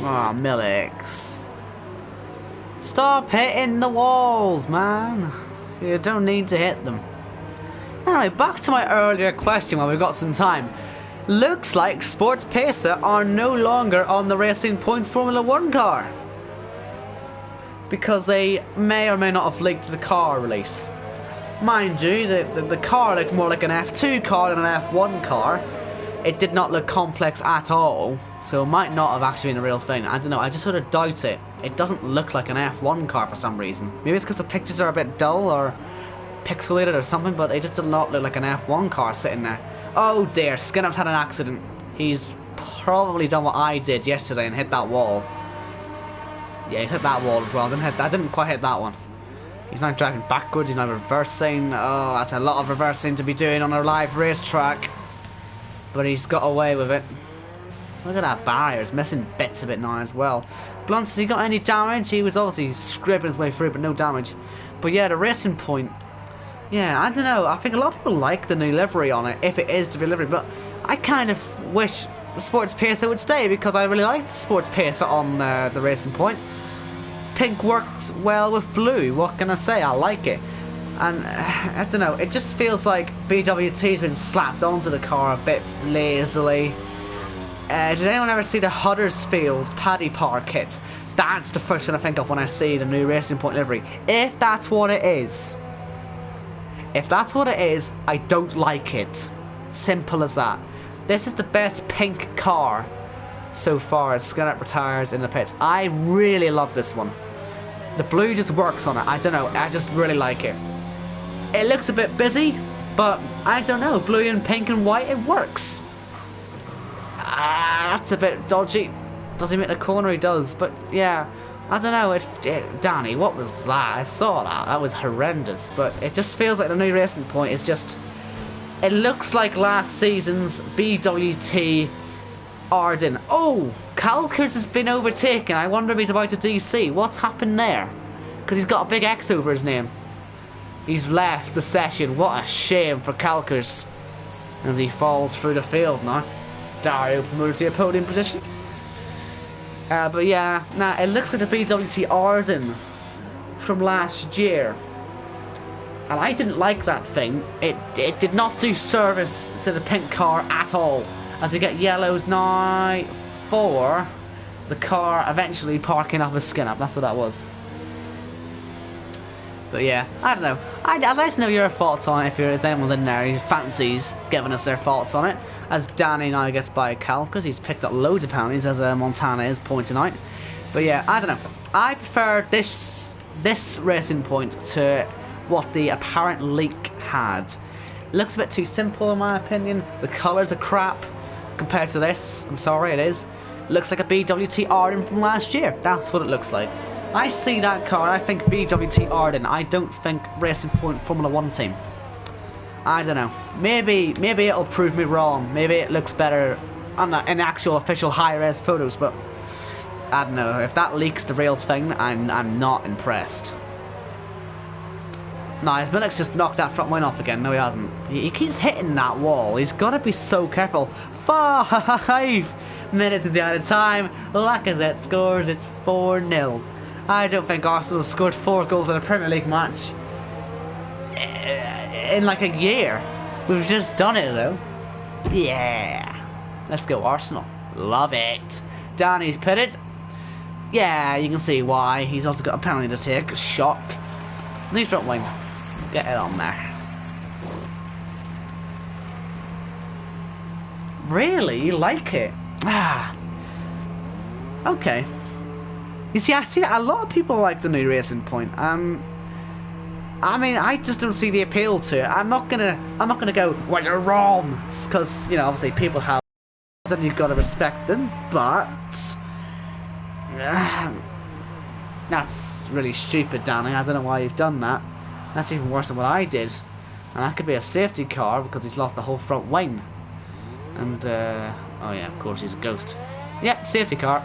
Ah, oh, Millix. Stop hitting the walls, man. You don't need to hit them. Anyway, back to my earlier question while we've got some time. Looks like Sports Pesa are no longer on the Racing Point Formula 1 car. Because they may or may not have leaked the car release. Mind you, the car looked more like an F2 car than an F1 car. It did not look complex at all, so it might not have actually been a real thing. I don't know, I just sort of doubt it. It doesn't look like an F1 car for some reason. Maybe it's because the pictures are a bit dull or pixelated or something, but it just did not look like an F1 car sitting there. Oh dear, Skinnup's had an accident. He's probably done what I did yesterday and hit that wall. Yeah, he's hit that wall as well. I didn't quite hit that one. He's not driving backwards, he's not reversing. Oh, that's a lot of reversing to be doing on a live racetrack. But he's got away with it. Look at that barrier, it's missing bits of it now as well. Blunt, has he got any damage? He was obviously scraping his way through, but no damage. But yeah, the Racing Point. Yeah, I don't know. I think a lot of people like the new livery on it, if it is to be livery. But I kind of wish the Sports Pesa would stay, because I really like the Sports Pesa on the Racing Point. Pink worked well with blue, what can I say? I like it. And I don't know, it just feels like BWT's been slapped onto the car a bit lazily. Did anyone ever see the Huddersfield Paddy Power kit? That's the first thing I think of when I see the new Racing Point livery. If that's what it is, I don't like it. Simple as that. This is the best pink car so far as Skinnip retires in the pits. I really love this one. The blue just works on it. I don't know, I just really like it. It looks a bit busy, but I don't know, blue and pink and white, it works. That's a bit dodgy. Does he make the corner? He does, but yeah, I don't know. Danny, what was that? I saw that. That was horrendous. But it just feels like the new Racing Point is just. It looks like last season's BWT Arden. Oh, Calkers has been overtaken. I wonder if he's about to DC. What's happened there? Because he's got a big X over his name. He's left the session. What a shame for Calkers. As he falls through the field now. Dario promoted to a podium position. But yeah, nah, it looks like the BWT Arden from last year. And I didn't like that thing. It did not do service to the pink car at all. As you get yellows now for the car eventually parking up his skin up. That's what that was. But yeah, I don't know. I'd like to know your thoughts on it if anyone's in there who fancies giving us their thoughts on it. As Danny now gets by Cal, because he's picked up loads of penalties, as Montana is pointing out. But yeah, I don't know. I prefer this Racing Point to what the apparent leak had. It looks a bit too simple in my opinion. The colours are crap compared to this. I'm sorry, it is. It looks like a BWT Arden from last year. That's what it looks like. I see that car, I think BWT Arden. I don't think Racing Point Formula 1 team. I don't know. Maybe it'll prove me wrong. Maybe it looks better on in actual official high-res photos, but I don't know. If that leaks the real thing, I'm not impressed. Nice, Miller's just knocked that front wing off again. No, he hasn't. He keeps hitting that wall. He's got to be so careful. 5 minutes into the added time. Lacazette scores. It's 4-0. I don't think Arsenal has scored 4 goals in a Premier League match in like a year. We've just done it though. Yeah. Let's go Arsenal. Love it. Danny's pitted. Yeah, you can see why. He's also got a penalty to take. Shock. New front wing. Get it on there. Really? You like it? Ah. Okay. You see, I see that a lot of people like the new Racing Point. I mean, I just don't see the appeal to it. I'm not gonna go, well, you're wrong, because you know, obviously people have, and you've got to respect them. But that's really stupid, Danny. I don't know why you've done that. That's even worse than what I did. And that could be a safety car because he's lost the whole front wing. And oh yeah, of course he's a ghost. Yep, safety car.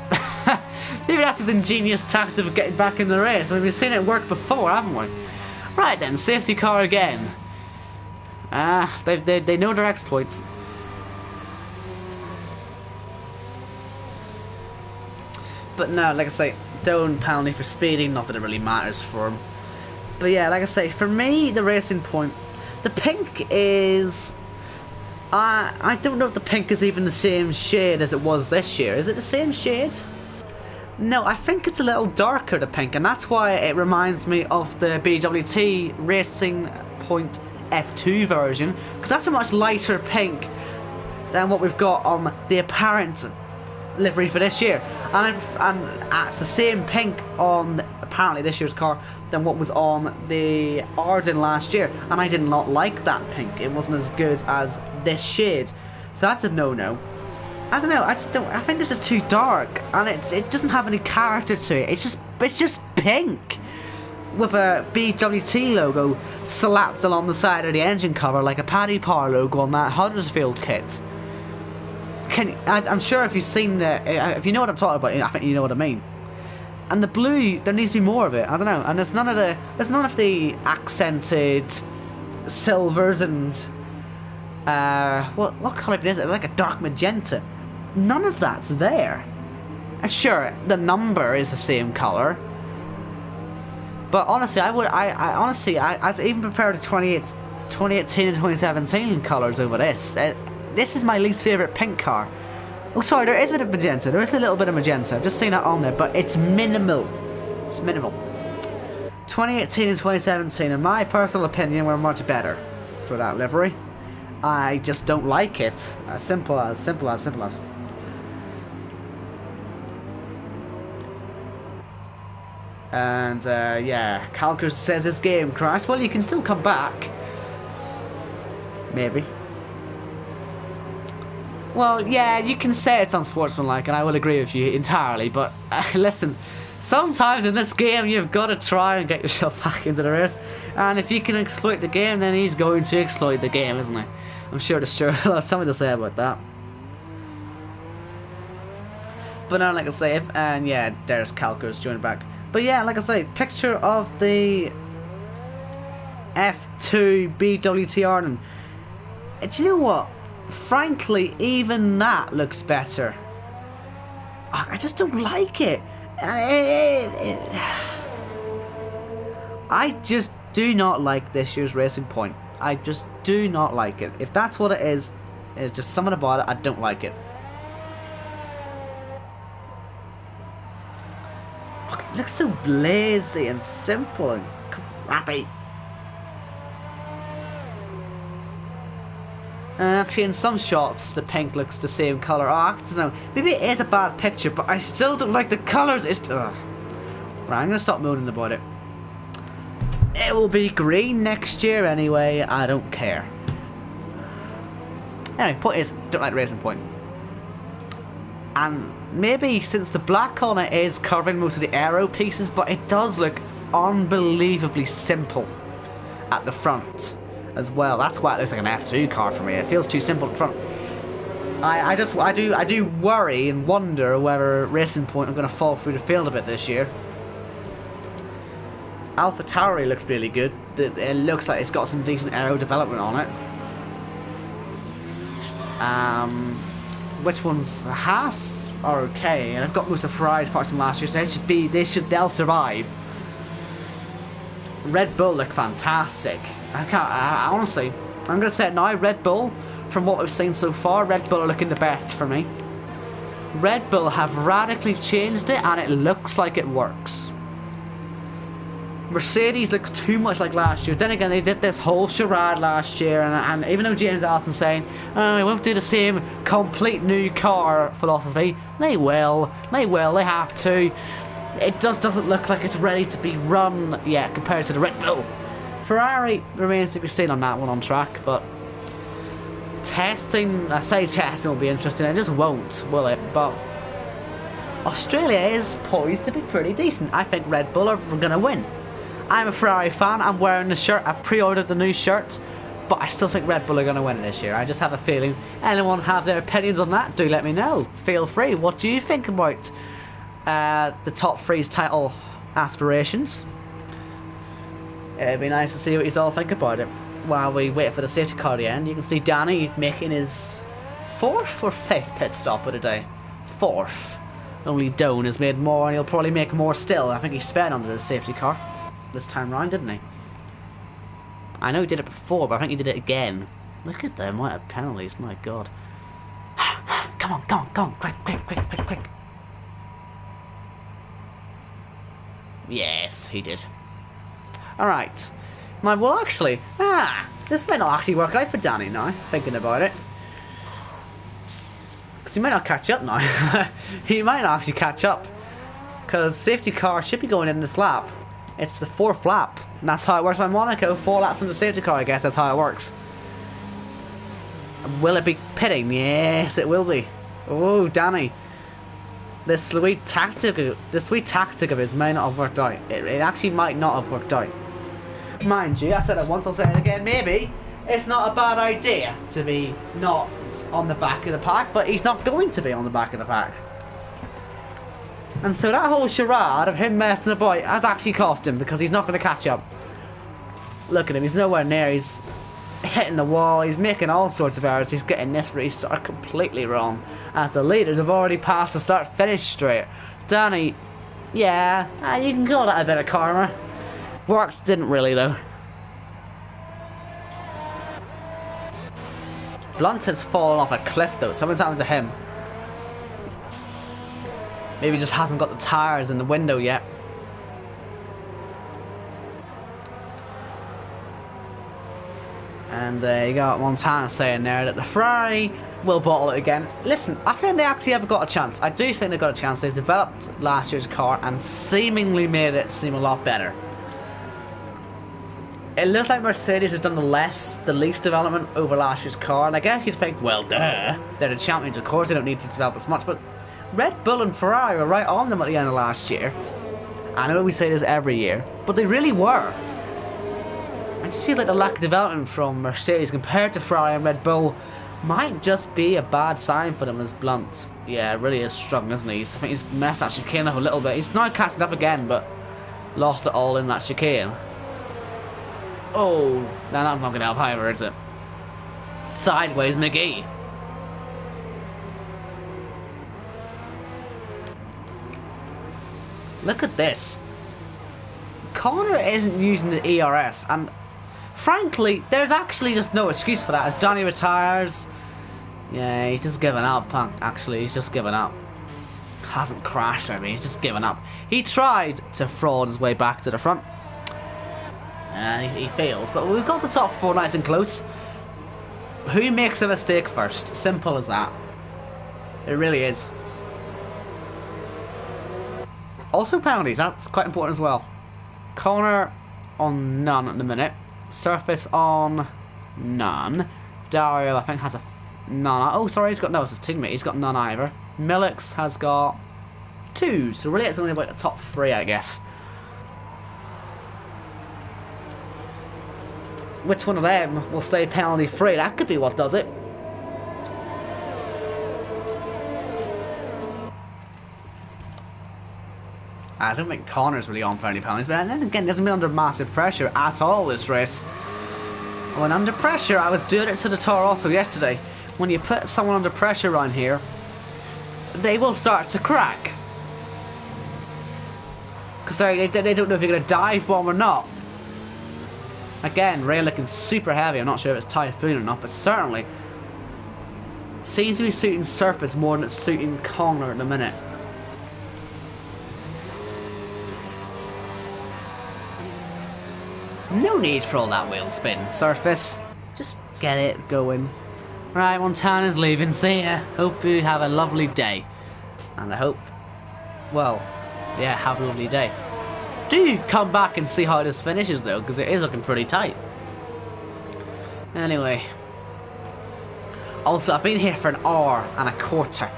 Maybe that's his ingenious tactic of getting back in the race. I mean, we've seen it work before, haven't we? Right then, safety car again. They know their exploits. But no, like I say, Don't penalty for speeding, not that it really matters for him. But yeah, like I say, for me, the Racing Point, the pink is... I don't know if the pink is even the same shade as it was this year. Is it the same shade? No, I think it's a little darker, the pink, and that's why it reminds me of the BWT Racing Point F2 version, because that's a much lighter pink than what we've got on the apparent livery for this year. And it's the same pink on apparently this year's car than what was on the Arden last year, and I did not like that pink. It wasn't as good as this shade, so that's a no-no. I don't know, I think this is too dark, and it doesn't have any character to it. It's just pink with a BWT logo slapped along the side of the engine cover like a Paddy Power logo on that Huddersfield kit. I'm sure if you've seen if you know what I'm talking about, I think you know what I mean. And the blue, there needs to be more of it. I don't know. And there's none of the accented silvers and what colour is it? It's like a dark magenta. None of that's there. And sure, the number is the same colour. But honestly, I'd even prefer the 2018 and 2017 colours over this. This is my least favourite pink car. Oh, sorry, there is a bit of magenta. There is a little bit of magenta. I've just seen that on there, but it's minimal. It's minimal. 2018 and 2017, in my personal opinion, were much better for that livery. I just don't like it. As simple as. And, yeah, Calcus says his game crashed. Well, you can still come back. Maybe. Well, yeah, you can say it's unsportsmanlike, and I will agree with you entirely, but listen, sometimes in this game you've got to try and get yourself back into the race, and if you can exploit the game, then he's going to exploit the game, isn't he? I'm sure there's something to say about that. But no, like I say, and yeah, there's Calcos joining back. But yeah, like I say, picture of the F2 BWT Arden. Do you know what? Frankly, even that looks better. I just don't like it. I just do not like this year's Racing Point. I just do not like it. If that's what it is, it's just something about it, I don't like it. It looks so lazy and simple and crappy. Actually, in some shots, the pink looks the same colour. Oh, I don't know. Maybe it is a bad picture, but I still don't like the colours. Right, I'm going to stop moaning about it. It will be green next year anyway. I don't care. Anyway, point is, don't like Racing Point. And maybe since the black on it is covering most of the aero pieces, but it does look unbelievably simple at the front as well. That's why it looks like an F2 car for me. It feels too simple in front. I do worry and wonder whether Racing Point are going to fall through the field a bit this year. AlphaTauri looks really good. It looks like it's got some decent aero development on it. Which ones? Haas are okay, and I've got most of Ferrari's parts from last year, so they'll survive. Red Bull look fantastic. Honestly, I'm gonna say it now. Red Bull, from what we've seen so far, Red Bull are looking the best for me. Red Bull have radically changed it, and it looks like it works. Mercedes looks too much like last year. Then again, they did this whole charade last year, and even though James Allison's saying, oh, we won't do the same complete new car philosophy, they will, they have to. It just doesn't look like it's ready to be run yet compared to the Red Bull. Ferrari remains to be seen on that one on track, but testing, I say testing will be interesting, it just won't, will it? But Australia is poised to be pretty decent. I think Red Bull are going to win. I'm a Ferrari fan, I'm wearing the shirt, I pre-ordered the new shirt, but I still think Red Bull are going to win this year. I just have a feeling. Anyone have their opinions on that? Do let me know. Feel free. What do you think about the top three's title aspirations? It'd be nice to see what you all think about it. While we wait for the safety car to end, you can see Danny making his 4th or 5th pit stop of the day. 4th. Only Doan has made more, and he'll probably make more still. I think he sped under the safety car this time round, didn't he? I know he did it before, but I think he did it again. Look at them, what penalties, my god. Come on, come on, come on, quick, quick, quick, quick, quick. Yes, he did. Alright. Now, well, actually, this might not actually work out for Danny now, thinking about it. Because he might not catch up now. He might not actually catch up. Because safety car should be going in this lap. It's the 4th lap. And that's how it works by Monaco. 4 laps in the safety car, I guess that's how it works. Will it be pitting? Yes, it will be. Oh, Danny. This sweet tactic of his may not have worked out. It actually might not have worked out. Mind you, I said it once, I'll say it again, maybe it's not a bad idea to be not on the back of the pack, but he's not going to be on the back of the pack. And so that whole charade of him messing about has actually cost him, because he's not going to catch up. Look at him, he's nowhere near, he's hitting the wall, he's making all sorts of errors, he's getting this restart completely wrong, as the leaders have already passed the start-finish straight. Danny, yeah, you can call that a bit of karma. Worked, didn't really though. Blunt has fallen off a cliff though, something's happened to him. Maybe he just hasn't got the tyres in the window yet. And you got Montana saying there that the Ferrari will bottle it again. Listen, I think they actually have got a chance. I do think they've got a chance. They've developed last year's car and seemingly made it seem a lot better. It looks like Mercedes has done the least development over last year's car, and I guess you'd think, well, duh, they're the champions, of course they don't need to develop as much, but Red Bull and Ferrari were right on them at the end of last year. I know we say this every year, but they really were. I just feel like the lack of development from Mercedes compared to Ferrari and Red Bull might just be a bad sign for them as Blunt. Yeah, really is struggling, isn't he? I think he's messed that chicane up a little bit. He's now catching up again, but lost it all in that chicane. Oh, that's not going to help either, is it? Sideways McGee. Look at this. Connor isn't using the ERS, and frankly, there's actually just no excuse for that. As Johnny retires, yeah, he's just given up. Actually, he's just given up. Hasn't crashed, I mean, he's just given up. He tried to fraud his way back to the front. And he failed, but we've got the top 4 nice and close. Who makes a mistake first? Simple as that. It really is. Also penalties, that's quite important as well. Corner on none at the minute. Surface on none. Dario, I think, has a none. Oh, sorry, he's got, no, it's his teammate. He's got none either. Millix has got 2, so really it's only about the top 3, I guess. Which one of them will stay penalty free? That could be what does it. I don't think Connor's really on for any penalties, but then again, he hasn't been under massive pressure at all this race. When under pressure, I was doing it to the Toro also yesterday. When you put someone under pressure around here, they will start to crack. Because they don't know if you're going to dive bomb or not. Again, Ray looking super heavy. I'm not sure if it's Typhoon or not, but certainly seems to be suiting Surface more than it's suiting Connor at the minute. No need for all that wheel spin, Surface. Just get it going. Right, Montana's leaving. See ya. Hope you have a lovely day. And I hope, well, yeah, have a lovely day. Do come back and see how this finishes though, because it is looking pretty tight. Anyway. Also, I've been here for an hour and a quarter.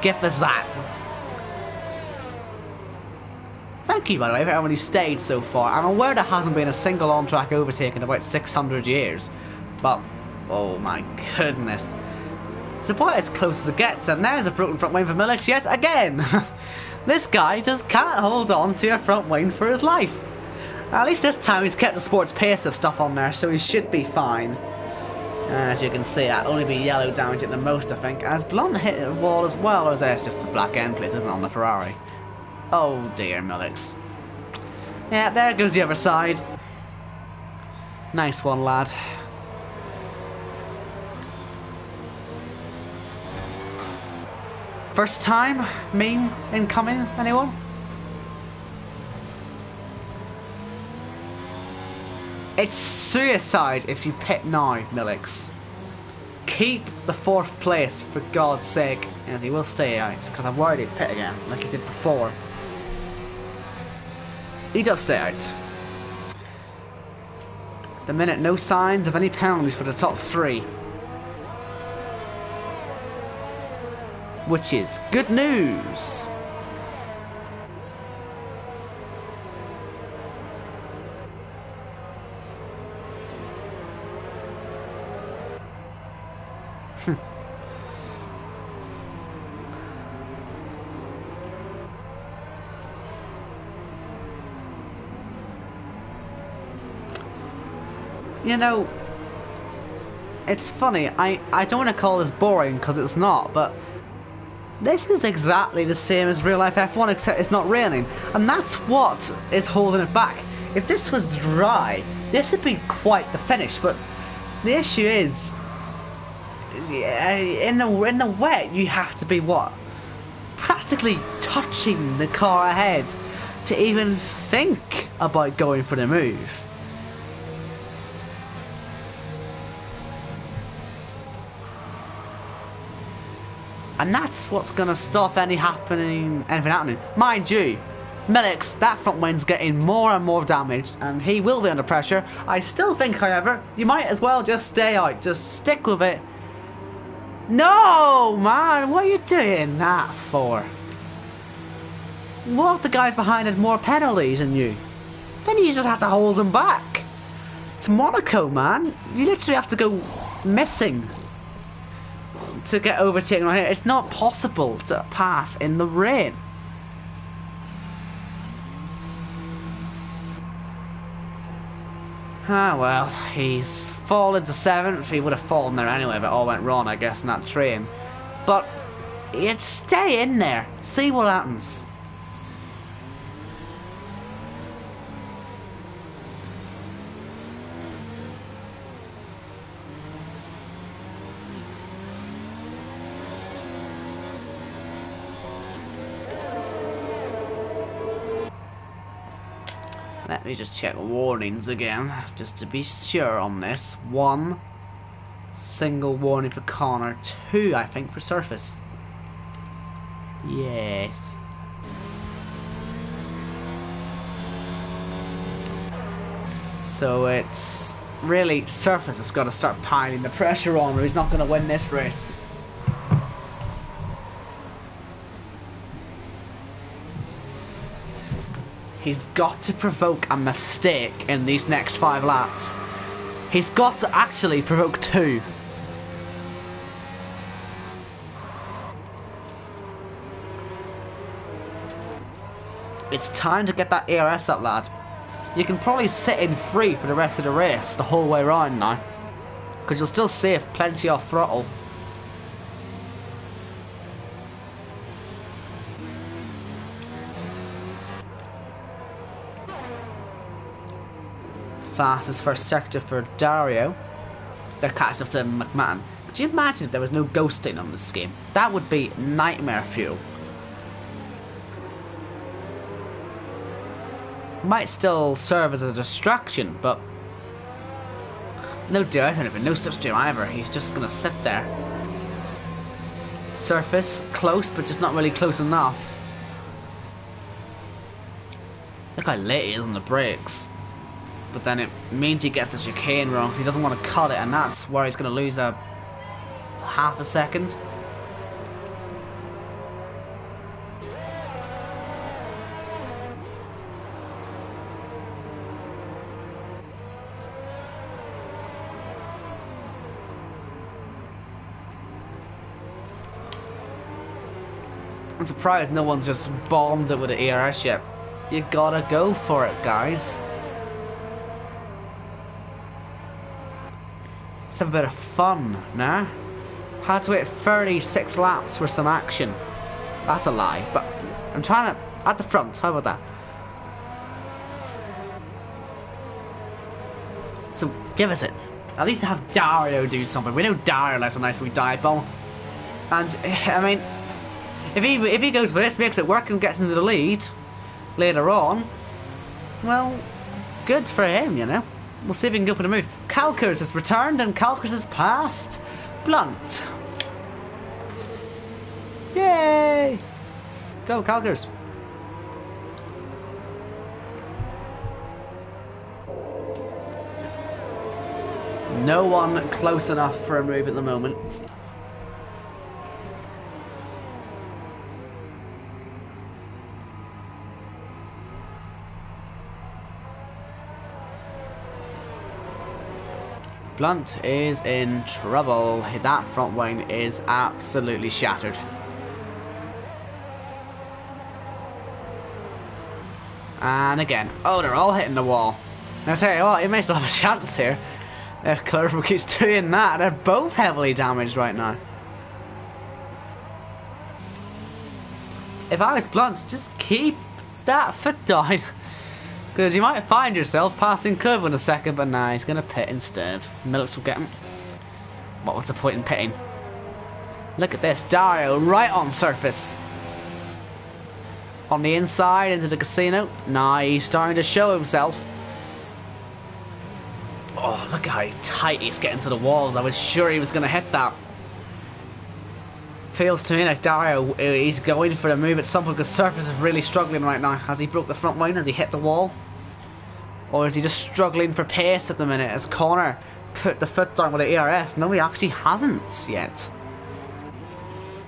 Give us that. Thank you, by the way, for everyone who stayed so far. I'm aware there hasn't been a single on-track overtake in about 600 years. But, oh my goodness. It's about as close as it gets, and there's a broken front wing for Millix yet again. This guy just can't hold on to a front wing for his life. At least this time he's kept the sports pacer stuff on there, so he should be fine. As you can see, that'll only be yellow damage at the most, I think. Has Blunt hit the wall as well, or is there just a black end plate, isn't it, on the Ferrari? Oh dear, Millix. Yeah, there goes the other side. Nice one, lad. First time meme incoming, anyone? It's suicide if you pit now, Millix. Keep the 4th place, for God's sake. And he will stay out, because I'm worried he'd pit again, like he did before. He does stay out. At the minute, no signs of any penalties for the top 3. Which is good news. You know, it's funny, I don't want to call this boring because it's not, but this is exactly the same as real life F1 except it's not raining, and that's what is holding it back. If this was dry, this would be quite the finish, but the issue is, in the wet you have to be what? Practically touching the car ahead to even think about going for the move. And that's what's going to stop anything happening. Mind you, Millix, that front wind's getting more and more damaged, and he will be under pressure. I still think, however, you might as well just stay out. Just stick with it. No, man, what are you doing that for? What if the guys behind had more penalties than you? Then you just have to hold them back. It's Monaco, man. You literally have to go missing to get overtaken right here. It's not possible to pass in the rain. Ah well, he's fallen to 7th. He would have fallen there anyway if it all went wrong, I guess, in that train. But you'd stay in there, see what happens. Let me just check warnings again, just to be sure on this. 1 single warning for corner, 2 I think for surface. Yes. So it's really surface that's got to start piling the pressure on, or he's not going to win this race. He's got to provoke a mistake in these next 5 laps. He's got to actually provoke 2. It's time to get that ERS up, lad. You can probably sit in 3 for the rest of the race, the whole way around now. Because you'll still save plenty off throttle. Fastest first sector for Dario. They're catching up to McMahon. Could you imagine if there was no ghosting on this game? That would be nightmare fuel. Might still serve as a distraction, but no dirt or anything, no substitute either. He's just gonna sit there. Surface, close, but just not really close enough. Look how late he is on the brakes. But then it means he gets the chicane wrong because he doesn't want to cut it, and that's where he's going to lose a half a second. I'm surprised no one's just bombed it with the ERS yet. You gotta go for it, guys. have a bit of fun, nah? Had to wait 36 laps for some action. That's a lie, but I'm trying to... At the front, how about that? So, give us it. At least have Dario do something. We know Dario likes a nice wee dive bomb. And, I mean, if he goes for this, makes it work and gets into the lead later on, well, good for him, you know. We'll see if he can go for the move. Calkers has returned and Calkers has passed Blunt. Yay! Go, Calkers. No one close enough for a move at the moment. Blunt is in trouble. That front wing is absolutely shattered. And again, oh, they're all hitting the wall. Now, I tell you what, he may still have a chance here. If Clover keeps doing that, they're both heavily damaged right now. If I was Blunt, just keep that foot down. Because you might find yourself passing Clover in a second, but nah, he's going to pit instead. Milks will get him. What was the point in pitting? Look at this, Dario right on surface. On the inside into the casino. Nah, he's starting to show himself. Oh, look how tight he's getting to the walls. I was sure he was going to hit that. Feels to me like Dario, he's going for the move at some point because Surface is really struggling right now. Has he broke the front wing? Has he hit the wall? Or is he just struggling for pace at the minute as Connor put the foot down with the ERS? No, he actually hasn't yet.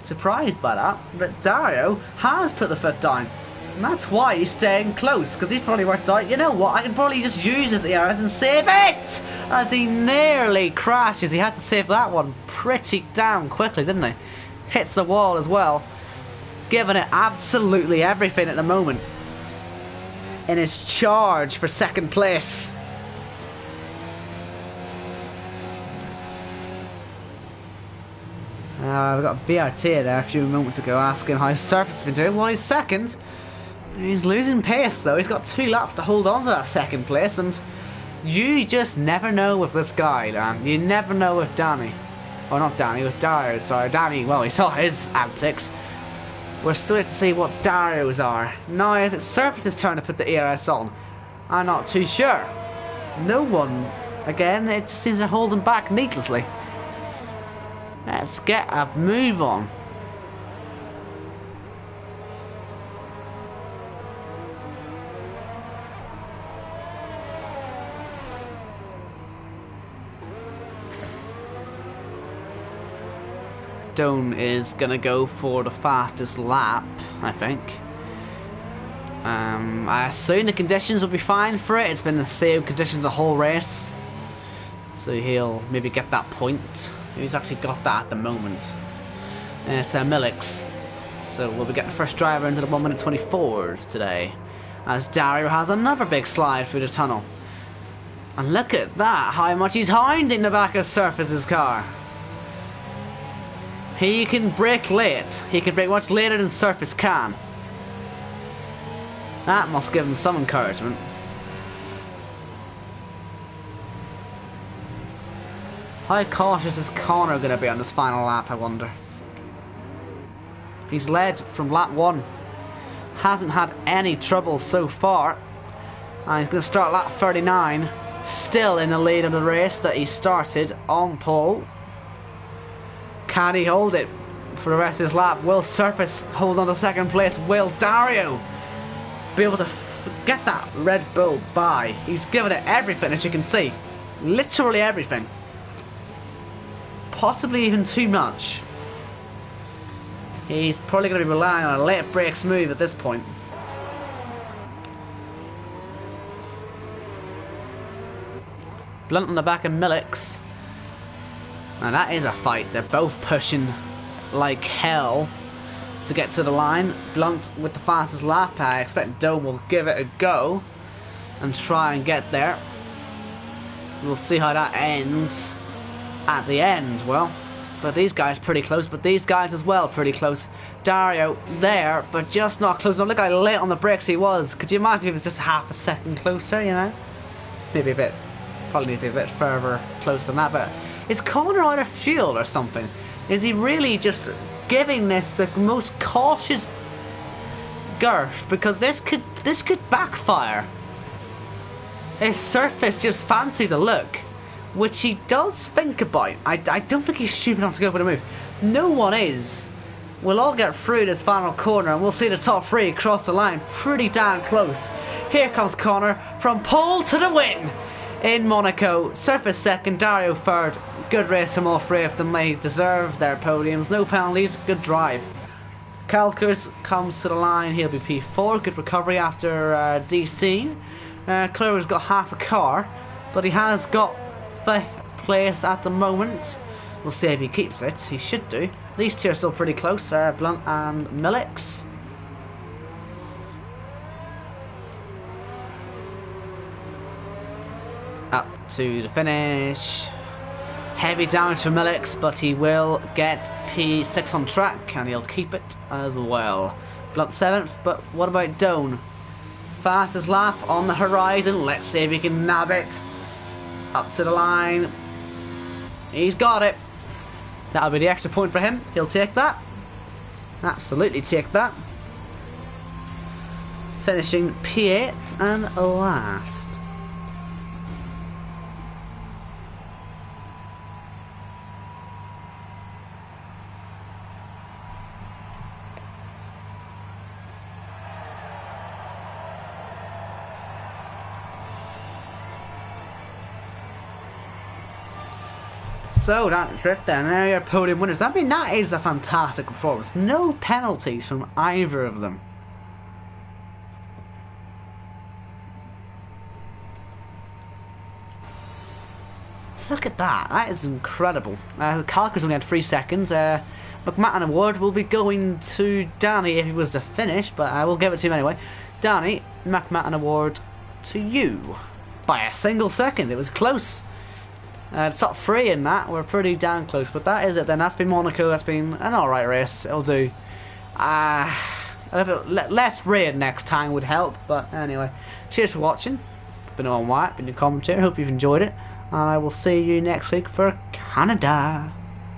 Surprised by that, but Dario has put the foot down. And that's why he's staying close, because he's probably worked out, you know what, I can probably just use this ERS and save it! As he nearly crashes. He had to save that one pretty damn quickly, didn't he? Hits the wall as well. Giving it absolutely everything at the moment. In his charge for second place. We got BRT there a few moments ago asking how his Surface has been doing. Well, he's second. He's losing pace though. He's got 2 laps to hold on to that second place, and you just never know with this guy, Dan. You never know with Danny. Or not Danny, with Dario. Sorry, Danny, well, he saw his antics. We're still yet to see what Dario's are. Now is it Surface's turn to put the ERS on? I'm not too sure. No one. Again, it just seems to hold him back needlessly. Let's get a move on. Stone is gonna go for the fastest lap, I think. I assume the conditions will be fine for it. It's been the same conditions the whole race, so he'll maybe get that point. He's actually got that at the moment. And it's Millix, so we'll be getting the first driver into the 1:24s today, as Dario has another big slide through the tunnel. And look at that, how much he's hounding the back of Surface's car. He can brake late. He can brake much later than Surface can. That must give him some encouragement. How cautious is Connor going to be on this final lap, I wonder? He's led from lap 1. Hasn't had any trouble so far. And he's going to start lap 39. Still in the lead of the race that he started on pole. Can he hold it for the rest of his lap? Will Surface hold on to second place? Will Dario be able to get that Red Bull by? He's given it everything, as you can see. Literally everything. Possibly even too much. He's probably going to be relying on a late brakes move at this point. Blunt on the back of Millix. Now that is a fight. They're both pushing like hell to get to the line. Blunt with the fastest lap. I expect Dome will give it a go and try and get there. We'll see how that ends. at the end. Well, but these guys pretty close, but these guys as well pretty close. Dario there, but just not close enough. Look how late on the brakes he was. Could you imagine if it was just half a second closer, you know? Maybe a bit, probably need to be a bit further close than that, but is Connor out of fuel or something? Is he really just giving this the most cautious girth? Because this could backfire. His surface just fancies a look, which he does think about. I don't think he's stupid enough to go for the move. No one is. We'll all get through this final corner and we'll see the top three cross the line pretty damn close. Here comes Connor from pole to the win in Monaco. Surface second, Dario third. Good race from all three of them. They deserve their podiums. No penalties, good drive. Kalkers comes to the line. He'll be P4. Good recovery after DC. Clover's got half a car, but he has got 5th place at the moment. We'll see if he keeps it. He should do. These two are still pretty close, Blunt and Millix. Up to the finish. Heavy damage for Millix, but he will get P6 on track and he'll keep it as well. Blunt 7th, but what about Doan? Fastest lap on the horizon. Let's see if he can nab it. Up to the line. He's got it. That'll be the extra point for him. He'll take that. Absolutely take that. Finishing P8 and last. So that's it then, there are your podium winners. I mean, that is a fantastic performance. No penalties from either of them. Look at that, that is incredible. Kalkers only had 3 seconds. McMahon award will be going to Danny if he was to finish, but I will give it to him anyway. Danny, McMahon award to you. By a single second, it was close. Top 3 in that, we're pretty damn close, but that is it then. That's been Monaco, that's been an alright race, it'll do. A little bit less rain next time would help, but anyway. Cheers for watching. Been on White, been your commentator, hope you've enjoyed it, and I will see you next week for Canada.